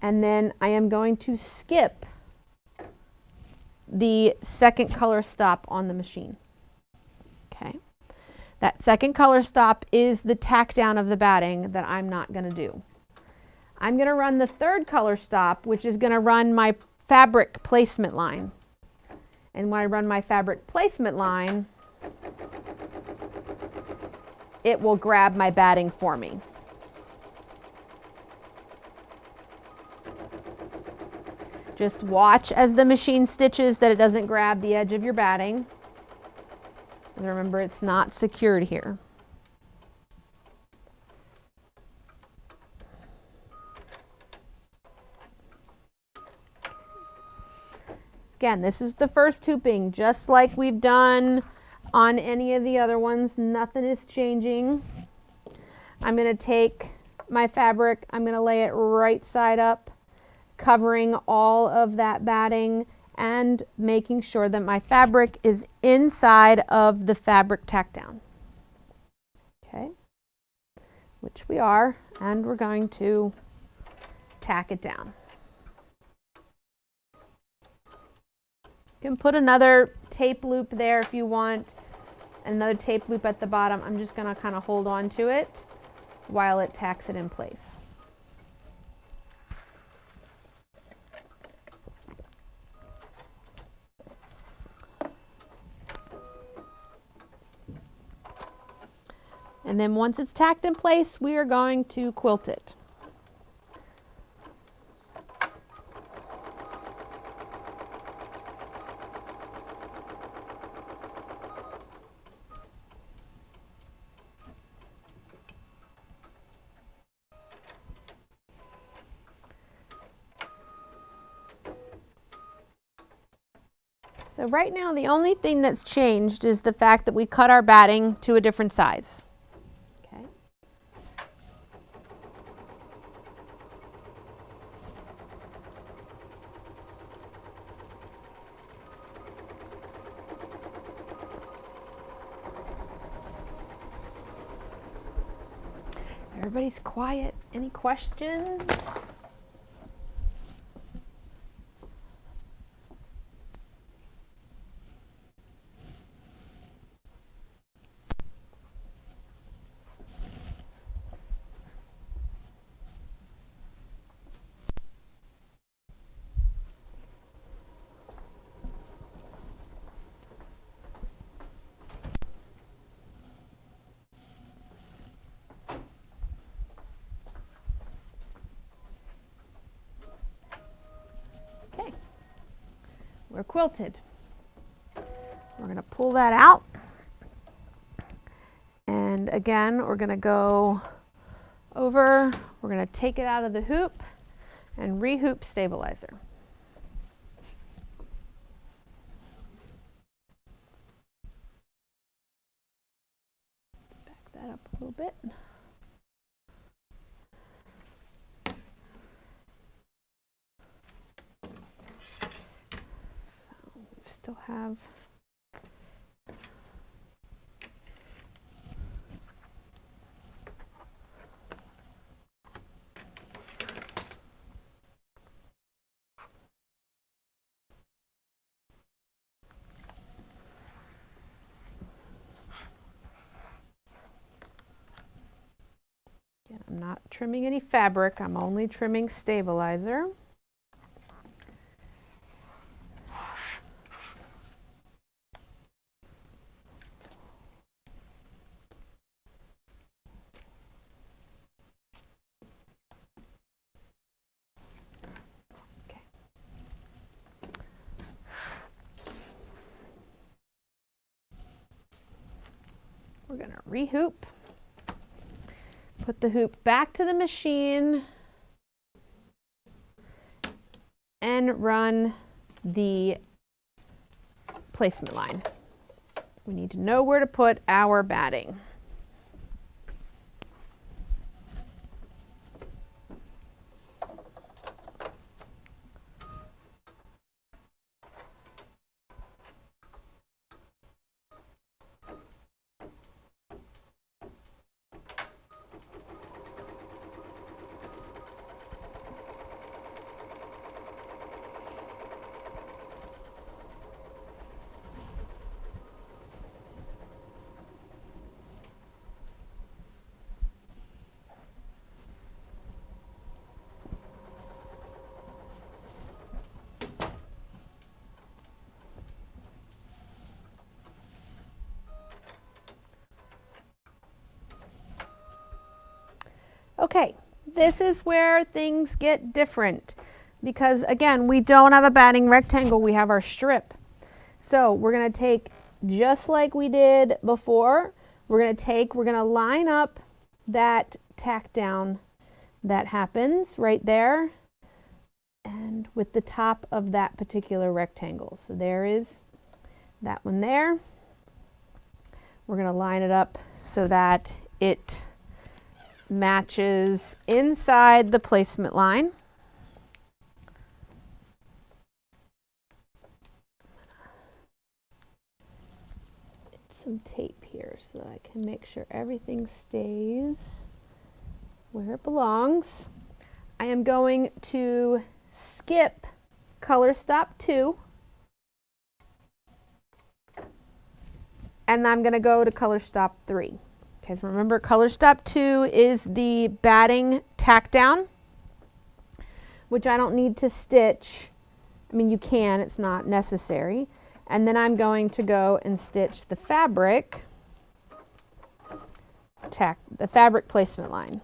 and then I am going to skip the second color stop on the machine. Okay, that second color stop is the tack down of the batting that I'm not going to do. I'm going to run the third color stop, which is going to run my fabric placement line. And when I run my fabric placement line, it will grab my batting for me. Just watch as the machine stitches that it doesn't grab the edge of your batting. And remember, it's not secured here. Again, this is the first hooping, just like we've done on any of the other ones. Nothing is changing. I'm going to take my fabric, I'm going to lay it right side up, covering all of that batting and making sure that my fabric is inside of the fabric tack down. Okay, which we are, and we're going to tack it down. You can put another tape loop there if you want, another tape loop at the bottom. I'm just going to kind of hold on to it while it tacks it in place. And then once it's tacked in place, we are going to quilt it. So right now, the only thing that's changed is the fact that we cut our batting to a different size. Okay. Everybody's quiet. Any questions? Okay, we're quilted. We're going to pull that out. And again, we're going to go over, we're going to take it out of the hoop and re-hoop stabilizer. Back that up a little bit. So we still have I'm not trimming any fabric, I'm only trimming stabilizer. Okay. We're going to re-hoop. Put the hoop back to the machine and run the placement line. We need to know where to put our batting. Okay, this is where things get different because again, we don't have a batting rectangle, we have our strip. So we're going to take, just like we did before, we're going to line up that tack down that happens right there and with the top of that particular rectangle. So there is that one there. We're going to line it up so that it matches inside the placement line. Get some tape here so that I can make sure everything stays where it belongs. I am going to skip color stop 2 and I'm going to go to color stop 3. Okay, so remember color stop 2 is the batting tack down, which I don't need to stitch. I mean, you can, it's not necessary. And then I'm going to go and stitch the fabric tack, the fabric placement line.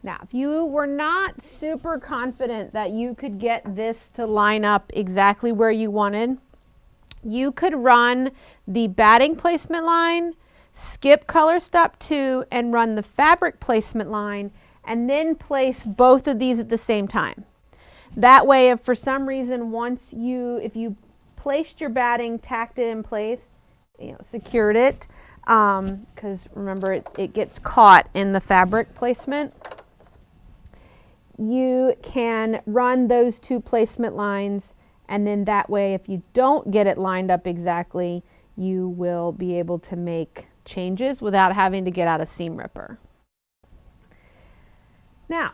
Now, if you were not super confident that you could get this to line up exactly where you wanted, you could run the batting placement line, skip color stop 2, and run the fabric placement line, and then place both of these at the same time. That way, if for some reason if you placed your batting, tacked it in place, secured it, because remember it gets caught in the fabric placement, you can run those two placement lines, and then that way if you don't get it lined up exactly, you will be able to make changes without having to get out a seam ripper. Now,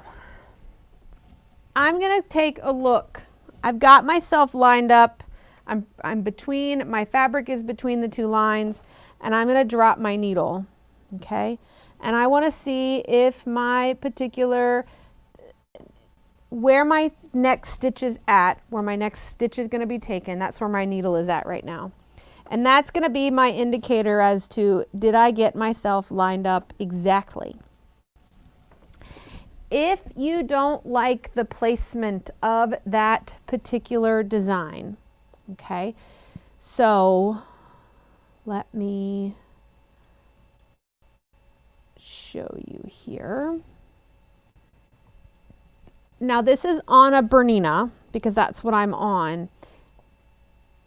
I'm going to take a look. I've got myself lined up. My fabric is between the two lines, and I'm going to drop my needle, okay? And I want to see if my particular, where my next stitch is at, where my next stitch is going to be taken, that's where my needle is at right now. And that's going to be my indicator as to, did I get myself lined up exactly? If you don't like the placement of that particular design, okay, so let me show you here. Now this is on a Bernina because that's what I'm on.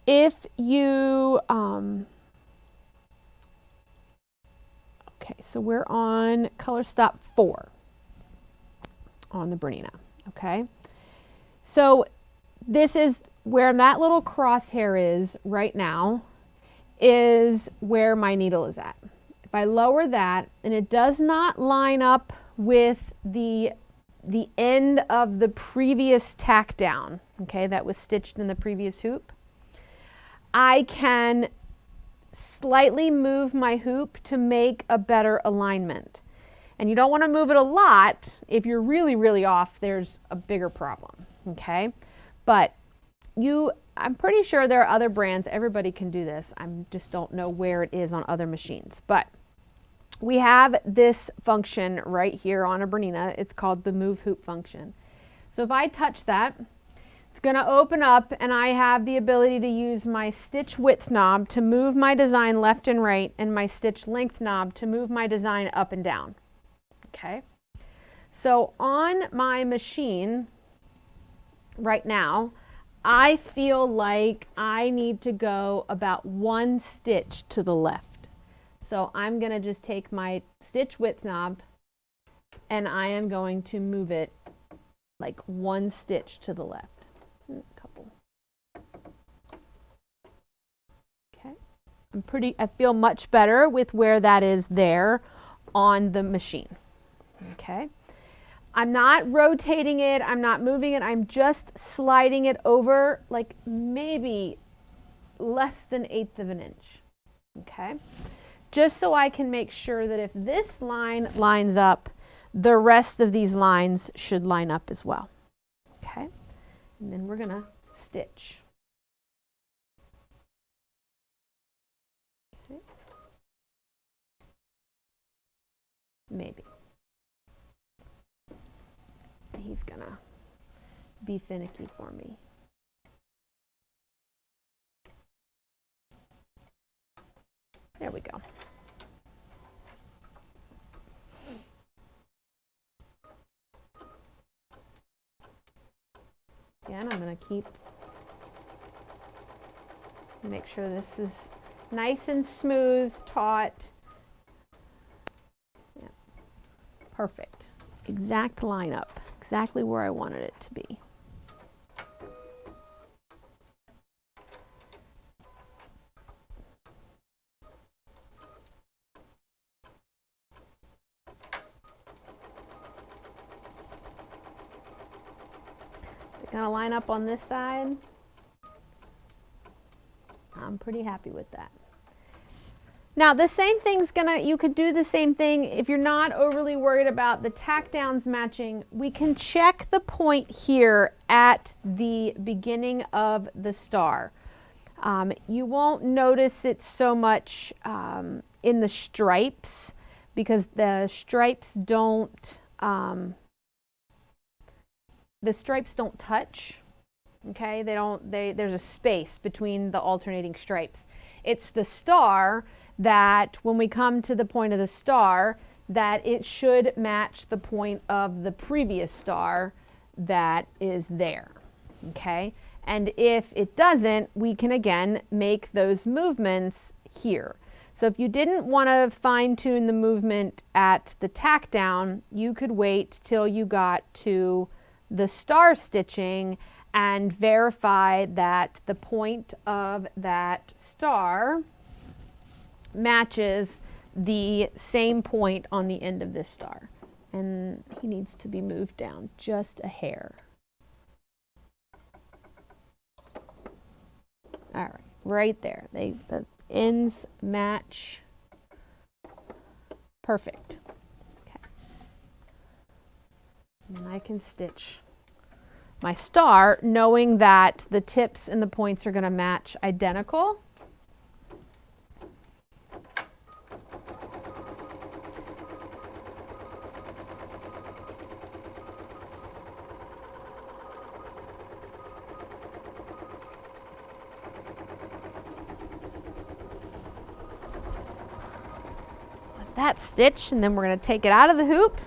If you, okay, so we're on color stop 4 on the Bernina, okay? So this is where that little crosshair is right now, is where my needle is at. If I lower that and it does not line up with the end of the previous tack down, okay, that was stitched in the previous hoop, I can slightly move my hoop to make a better alignment. And you don't want to move it a lot. If you're really, really off, there's a bigger problem, okay? But I'm pretty sure there are other brands. Everybody can do this. I just don't know where it is on other machines. But we have this function right here on a Bernina. It's called the move hoop function. So if I touch that, it's going to open up, and I have the ability to use my stitch width knob to move my design left and right, and my stitch length knob to move my design up and down. Okay, so on my machine right now, I feel like I need to go about 1 stitch to the left. So I'm going to just take my stitch width knob and I am going to move it like 1 stitch to the left. Couple. Okay, I feel much better with where that is there on the machine. Okay, I'm not rotating it, I'm not moving it, I'm just sliding it over like maybe less than 1/8 of an inch. Okay, just so I can make sure that if this line lines up, the rest of these lines should line up as well. Okay, and then we're gonna stitch. Okay. Maybe. He's gonna be finicky for me. There we go. Again, I'm going to make sure this is nice and smooth, taut. Yeah. Perfect. Exact lineup. Exactly where I wanted it to be. Gonna line up on this side. I'm pretty happy with that. Now the same thing's you could do the same thing if you're not overly worried about the tack downs matching. We can check the point here at the beginning of the star. You won't notice it so much in the stripes because the stripes don't touch, okay? There's a space between the alternating stripes. It's the star that when we come to the point of the star, that it should match the point of the previous star that is there, okay? And if it doesn't, we can again make those movements here. So if you didn't want to fine tune the movement at the tack down, you could wait till you got to the star stitching and verify that the point of that star matches the same point on the end of this star. And he needs to be moved down just a hair. All right, right there. The ends match perfect. Okay. And I can stitch my star knowing that the tips and the points are going to match identical. That stitch, and then we're going to take it out of the hoop.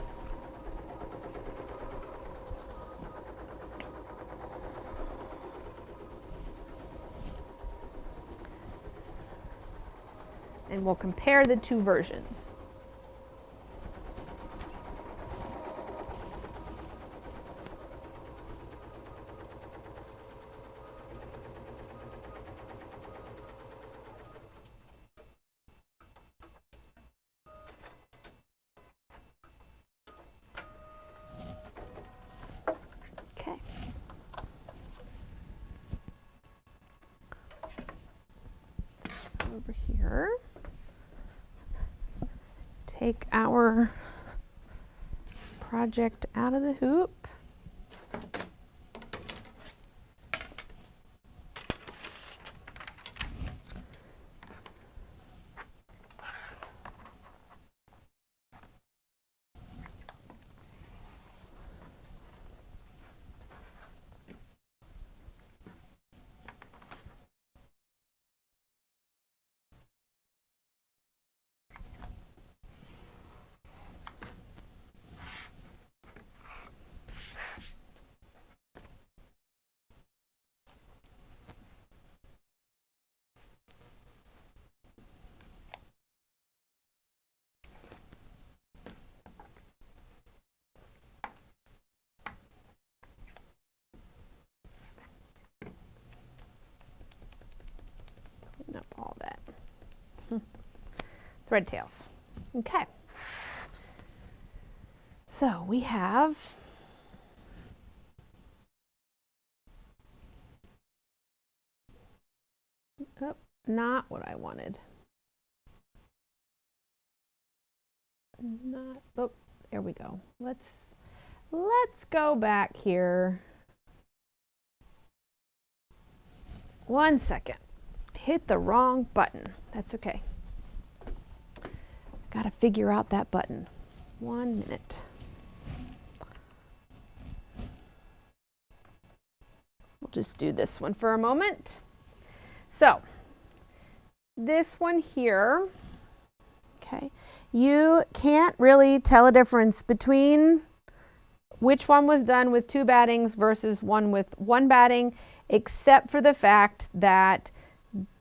And we'll compare the two versions. Over here, take our project out of the hoop. Up all that. Thread tails. Okay. So we have not what I wanted. Not, oh, there we go. Let's go back here. 1 second. Hit the wrong button. That's okay. Got to figure out that button. 1 minute. We'll just do this one for a moment. So, this one here, okay, you can't really tell a difference between which one was done with 2 battings versus one with 1 batting, except for the fact that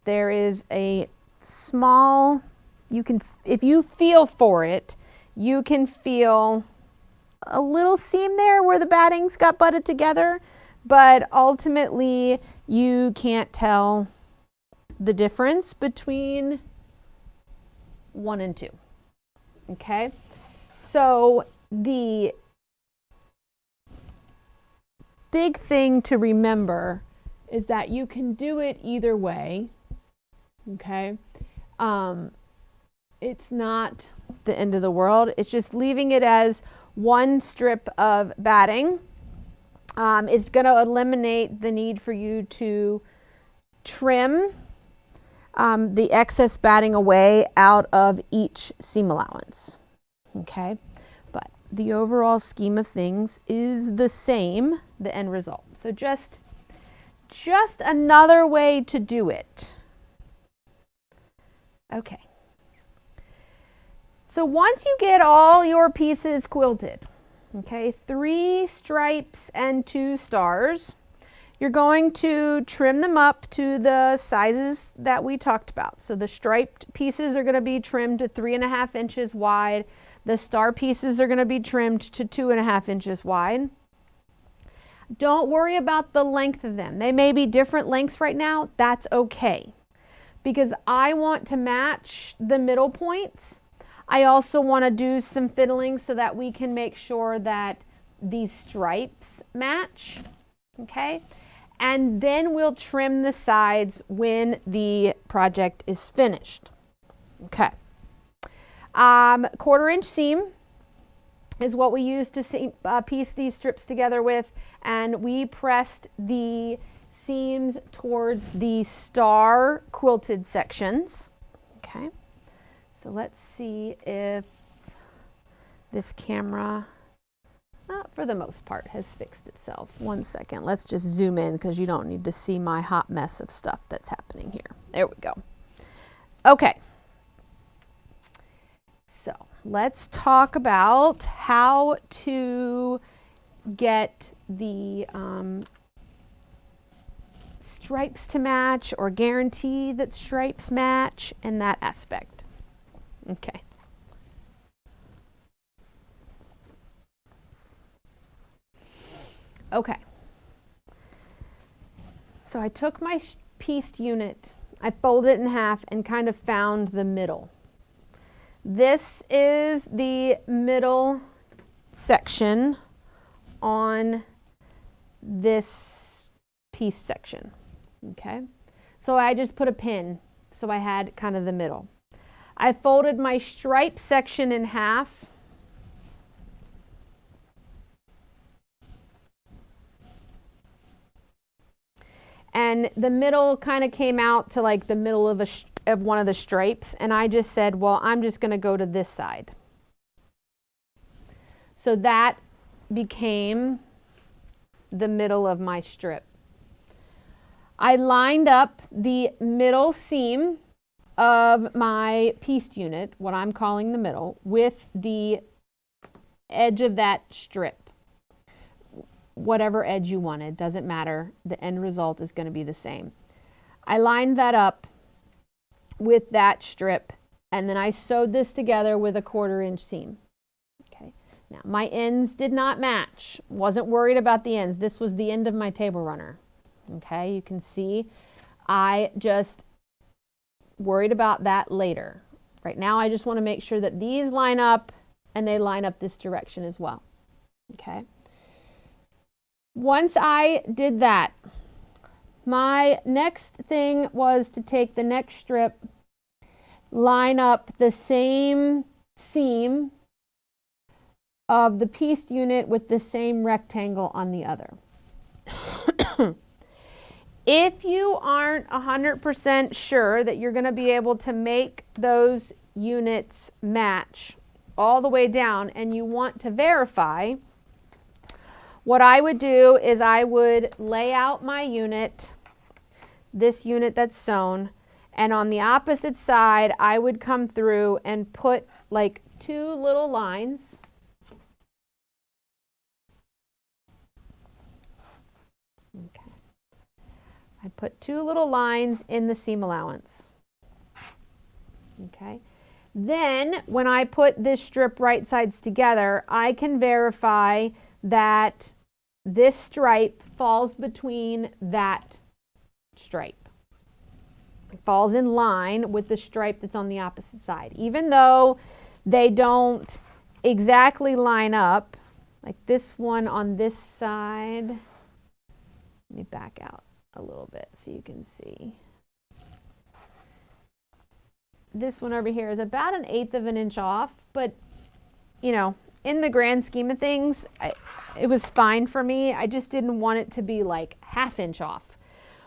there is a small, you can, if you feel for it, you can feel a little seam there where the battings got butted together, but ultimately you can't tell the difference between 1 and 2. Okay, so the big thing to remember is that you can do it either way. Okay, it's not the end of the world. It's just leaving it as 1 strip of batting. It's going to eliminate the need for you to trim the excess batting away out of each seam allowance. Okay, but the overall scheme of things is the same, the end result. So just another way to do it. Okay. So once you get all your pieces quilted, okay, 3 stripes and 2 stars, You're going to trim them up to the sizes that we talked about. So the striped pieces are going to be trimmed to 3.5 inches wide. The star pieces are going to be trimmed to 2.5 inches wide. Don't worry about the length of them. They may be different lengths right now. That's okay, because I want to match the middle points. I also want to do some fiddling so that we can make sure that these stripes match. Okay. And then we'll trim the sides when the project is finished. Okay. 1/4 inch seam is what we use to piece these strips together with, and we pressed the seams towards the star quilted sections. Okay. So let's see if this camera, for the most part, has fixed itself. 1 second. Let's just zoom in because you don't need to see my hot mess of stuff that's happening here. There we go. Okay. So let's talk about how to get the stripes to match, or guarantee that stripes match, and that aspect. Okay. Okay, so I took my pieced unit, I folded it in half and kind of found the middle. This is the middle section on this piece section. Okay, so I just put a pin, so I had kind of the middle. I folded my stripe section in half. And the middle kind of came out to like the middle of one of the stripes, and I just said, well, I'm just going to go to this side. So that became the middle of my strip. I lined up the middle seam of my pieced unit, what I'm calling the middle, with the edge of that strip. Whatever edge you wanted, doesn't matter. The end result is going to be the same. I lined that up with that strip, and then I sewed this together with a 1/4 inch seam. Okay. Now my ends did not match. Wasn't worried about the ends. This was the end of my table runner. Okay, you can see I just worried about that later. Right now I just want to make sure that these line up and they line up this direction as well. Okay. Once I did that, my next thing was to take the next strip, line up the same seam of the pieced unit with the same rectangle on the other. If you aren't 100% sure that you're going to be able to make those units match all the way down and you want to verify, what I would do is I would lay out my unit, this unit that's sewn, and on the opposite side I would come through and put like 2 little lines. Okay. I put 2 little lines in the seam allowance. Okay. Then when I put this strip right sides together, I can verify that this stripe falls between that stripe. It falls in line with the stripe that's on the opposite side. Even though they don't exactly line up, like this one on this side. Let me back out a little bit so you can see. This one over here is about 1/8 of an inch off, but you know, in the grand scheme of things, it was fine for me. I just didn't want it to be like 1/2 inch off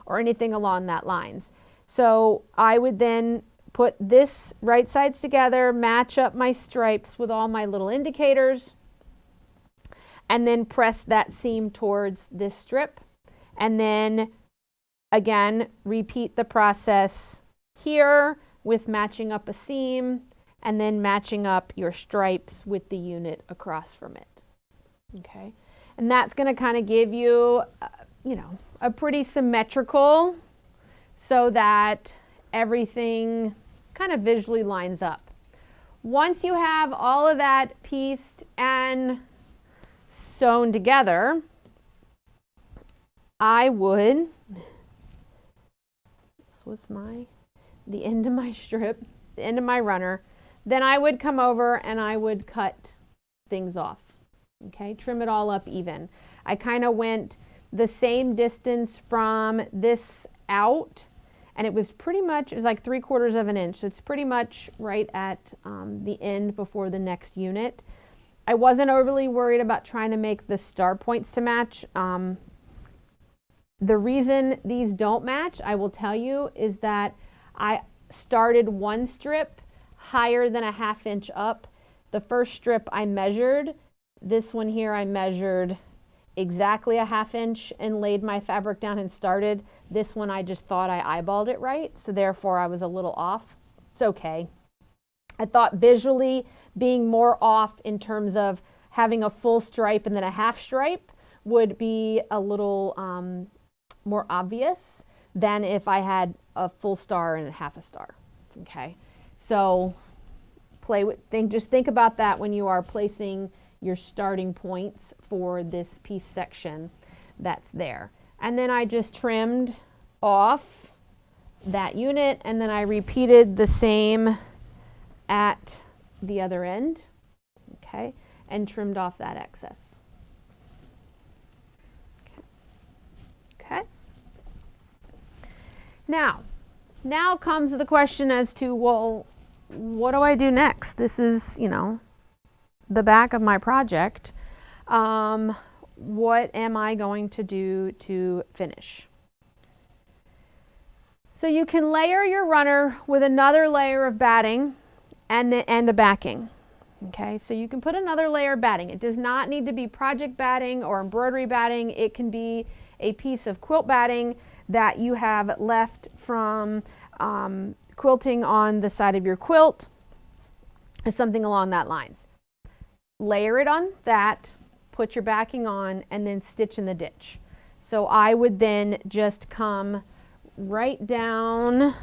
or anything along that lines. So I would then put this right sides together, match up my stripes with all my little indicators, and then press that seam towards this strip. And then again, repeat the process here with matching up a seam, and then matching up your stripes with the unit across from it. Okay, and that's going to kind of give you you know, a pretty symmetrical so that everything kind of visually lines up. Once you have all of that pieced and sewn together, I would, this was the end of my strip, the end of my runner, then I would come over and I would cut things off, okay, trim it all up even. I kind of went the same distance from this out, and it was pretty much, it was like 3/4 of an inch, so it's pretty much right at the end before the next unit. I wasn't overly worried about trying to make the star points to match. The reason these don't match, I will tell you, is that I started one strip higher than a 1/2 inch up. The first strip I measured, this one here I measured exactly a 1/2 inch and laid my fabric down and started. This one I just thought I eyeballed it right, so therefore I was a little off. It's okay. I thought visually being more off in terms of having a full stripe and then a 1/2 stripe would be a little more obvious than if I had a full star and a 1/2 a star. Okay, so just think about that when you are placing your starting points for this piece section that's there. And then I just trimmed off that unit, and then I repeated the same at the other end, okay, and trimmed off that excess. Okay. Now comes the question as to, well, what do I do next? This is, you know, the back of my project. What am I going to do to finish? So you can layer your runner with another layer of batting and a backing. Okay, so you can put another layer of batting. It does not need to be project batting or embroidery batting. It can be a piece of quilt batting that you have left from quilting on the side of your quilt or something along that lines. Layer it on that, put your backing on, and then stitch in the ditch. So I would then just come right down.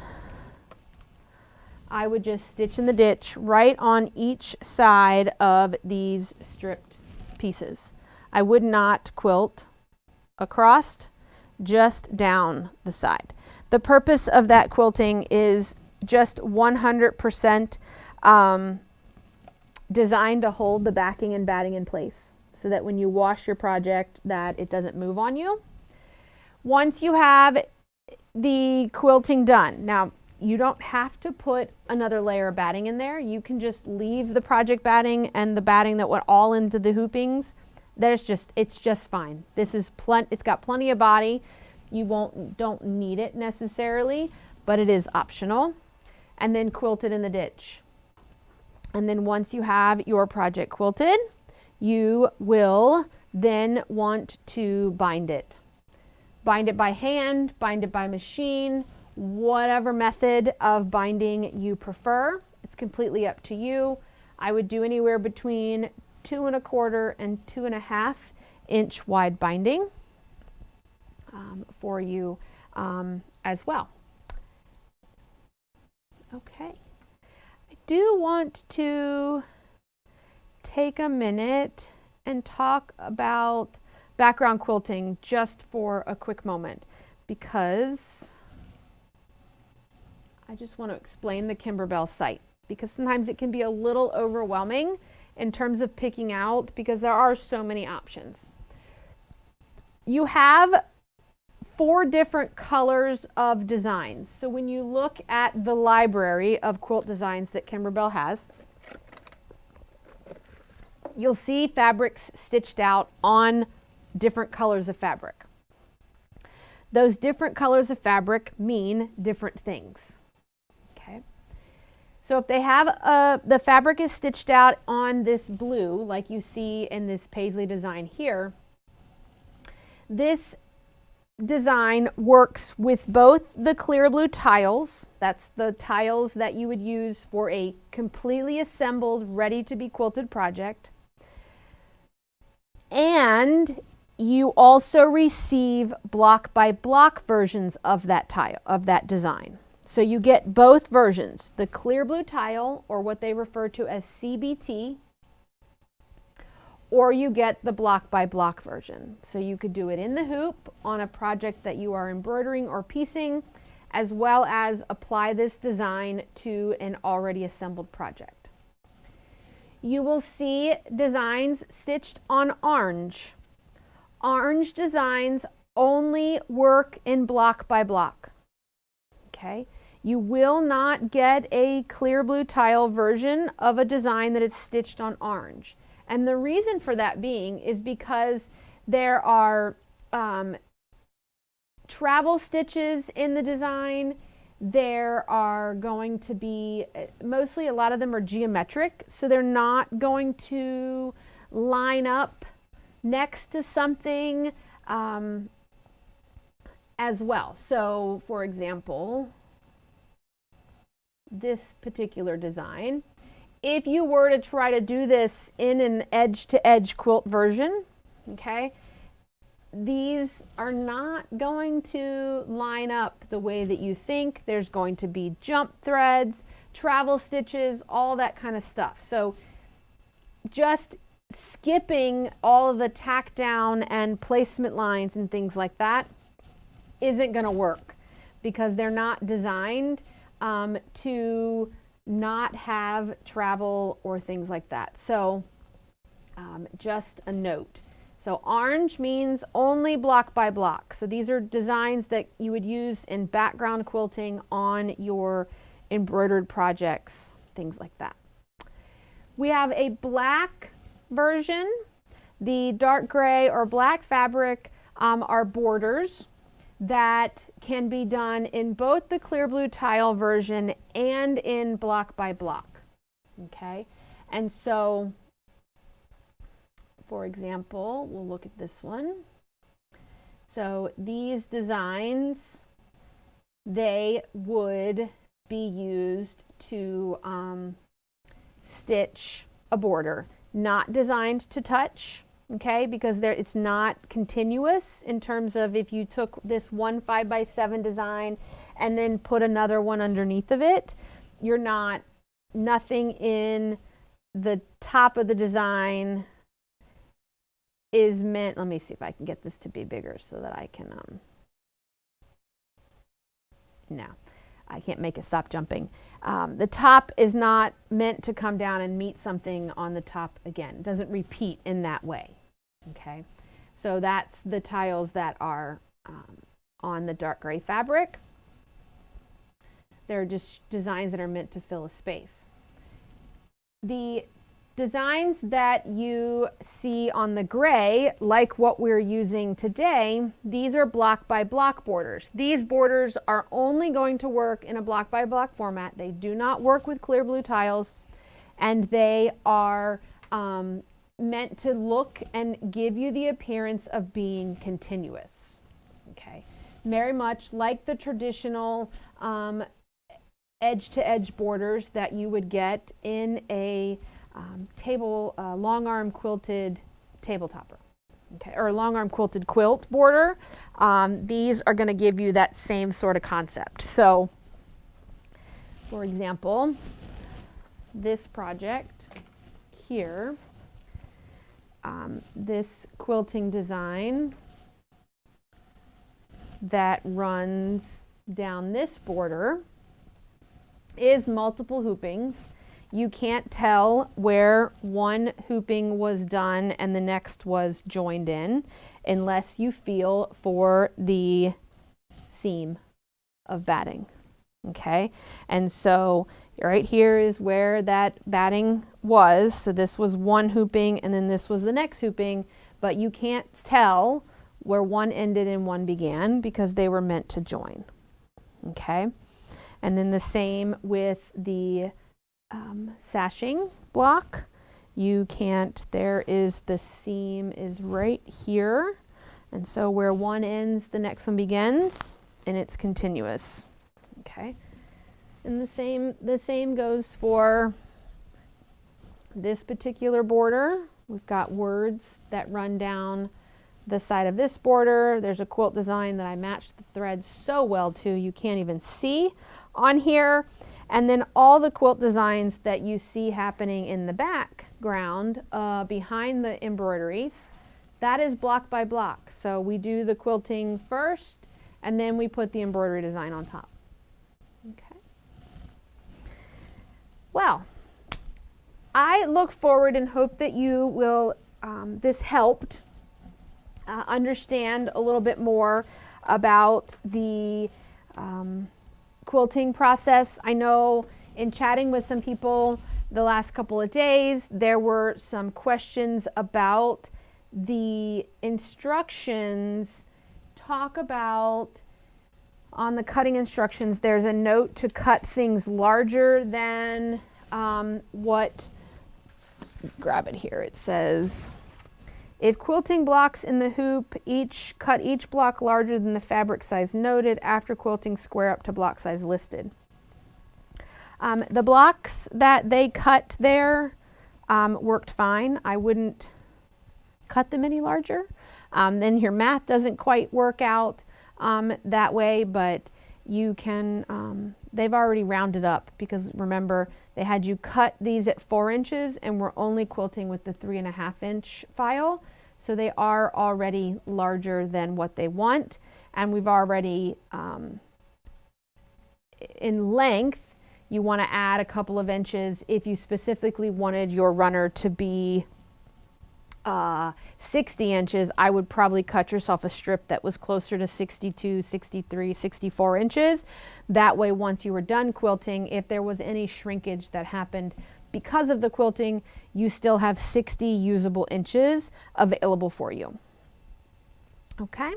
I would just stitch in the ditch right on each side of these stripped pieces. I would not quilt across, just down the side. The purpose of that quilting is just 100% designed to hold the backing and batting in place so that when you wash your project that it doesn't move on you. Once you have the quilting done, now you don't have to put another layer of batting in there. You can just leave the project batting and the batting that went all into the hoopings. It's just fine. This is it's got plenty of body. You don't need it necessarily, but it is optional. And then quilt it in the ditch. And then once you have your project quilted, you will then want to bind it. Bind it by hand, bind it by machine, whatever method of binding you prefer. It's completely up to you. I would do anywhere between 2 1/4 and 2 1/2 inch wide binding for you as well. Okay. I do want to take a minute and talk about background quilting just for a quick moment, because I just want to explain the Kimberbell site, because sometimes it can be a little overwhelming in terms of picking out, because there are so many options. You have 4 different colors of designs. So when you look at the library of quilt designs that Kimberbell has, you'll see fabrics stitched out on different colors of fabric. Those different colors of fabric mean different things. Okay. So if they have the fabric is stitched out on this blue, like you see in this paisley design here, this design works with both the clear blue tiles, that's the tiles that you would use for a completely assembled, ready to be quilted project, and you also receive block by block versions of that tile, of that design. So you get both versions, the clear blue tile, or what they refer to as CBT, or you get the block by block version. So you could do it in the hoop on a project that you are embroidering or piecing, as well as apply this design to an already assembled project. You will see designs stitched on orange. Orange designs only work in block by block. Okay? You will not get a clear blue tile version of a design that is stitched on orange. And the reason for that being is because there are travel stitches in the design. There are going to be, mostly a lot of them are geometric, so they're not going to line up next to something as well. So for example, this particular design, if you were to try to do this in an edge-to-edge quilt version, okay, these are not going to line up the way that you think. There's going to be jump threads, travel stitches, all that kind of stuff. So just skipping all of the tack down and placement lines and things like that isn't going to work, because they're not designed to not have travel or things like that. So just a note. So orange means only block by block. So these are designs that you would use in background quilting on your embroidered projects, things like that. We have a black version. The dark gray or black fabric are borders that can be done in both the clear blue tile version and in block by block. Okay, and so for example, we'll look at this one. So these designs, they would be used to stitch a border, not designed to touch. Okay, because it's not continuous in terms of if you took this one 5x7 design and then put another one underneath of it, nothing in the top of the design is meant, let me see if I can get this to be bigger so that I can, no, I can't make it stop jumping. The top is not meant to come down and meet something on the top again. It doesn't repeat in that way. Okay, so that's the tiles that are on the dark gray fabric. They're just designs that are meant to fill a space. The designs that you see on the gray, like what we're using today, these are block by block borders. These borders are only going to work in a block by block format. They do not work with clear blue tiles, and they are meant to look and give you the appearance of being continuous. Okay, very much like the traditional edge-to-edge borders that you would get in a long arm quilted table topper, okay, or a long arm quilted quilt border. These are going to give you that same sort of concept. So, for example, this project here, this quilting design that runs down this border is multiple hoopings. You can't tell where one hooping was done and the next was joined in unless you feel for the seam of batting. Okay, and so right here is where that batting was. So this was one hooping and then this was the next hooping, but you can't tell where one ended and one began because they were meant to join. Okay, and then the same with the sashing block. You can't, there is the seam is right here, and so where one ends the next one begins, and it's continuous. Okay, and the same goes for this particular border. We've got words that run down the side of this border. There's a quilt design that I matched the threads so well to, you can't even see on here. And then all the quilt designs that you see happening in the background behind the embroideries, that is block by block. So we do the quilting first, and then we put the embroidery design on top. Okay. Well, I look forward and hope that you will, this helped understand a little bit more about the quilting process. I know in chatting with some people the last couple of days, there were some questions about the instructions. Talk about, on the cutting instructions, there's a note to cut things larger than what, grab it here, it says, if quilting blocks in the hoop, cut each block larger than the fabric size noted. After quilting, square up to block size listed. The blocks that they cut there worked fine. I wouldn't cut them any larger. Then your math doesn't quite work out that way, but you can, they've already rounded up, because remember, they had you cut these at 4 inches and we're only quilting with the 3.5 inch file. So they are already larger than what they want. And we've already, in length, you want to add a couple of inches if you specifically wanted your runner to be 60 inches. I would probably cut yourself a strip that was closer to 62, 63, 64 inches. That way, once you were done quilting, if there was any shrinkage that happened because of the quilting, you still have 60 usable inches available for you. Okay?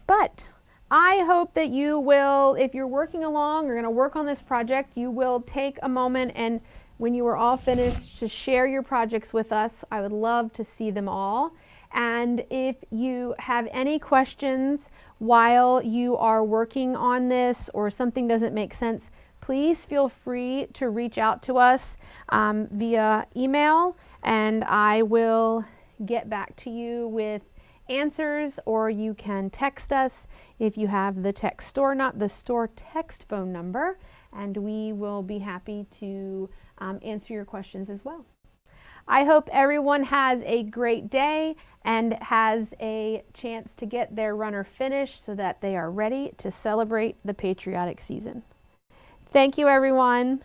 But I hope that you will, if you're working along, you're going to work on this project, you will take a moment and when you are all finished to share your projects with us. I would love to see them all. And if you have any questions while you are working on this or something doesn't make sense, please feel free to reach out to us via email, and I will get back to you with answers, or you can text us if you have the the store text phone number, and we will be happy to answer your questions as well. I hope everyone has a great day and has a chance to get their runner finished so that they are ready to celebrate the patriotic season. Thank you, everyone.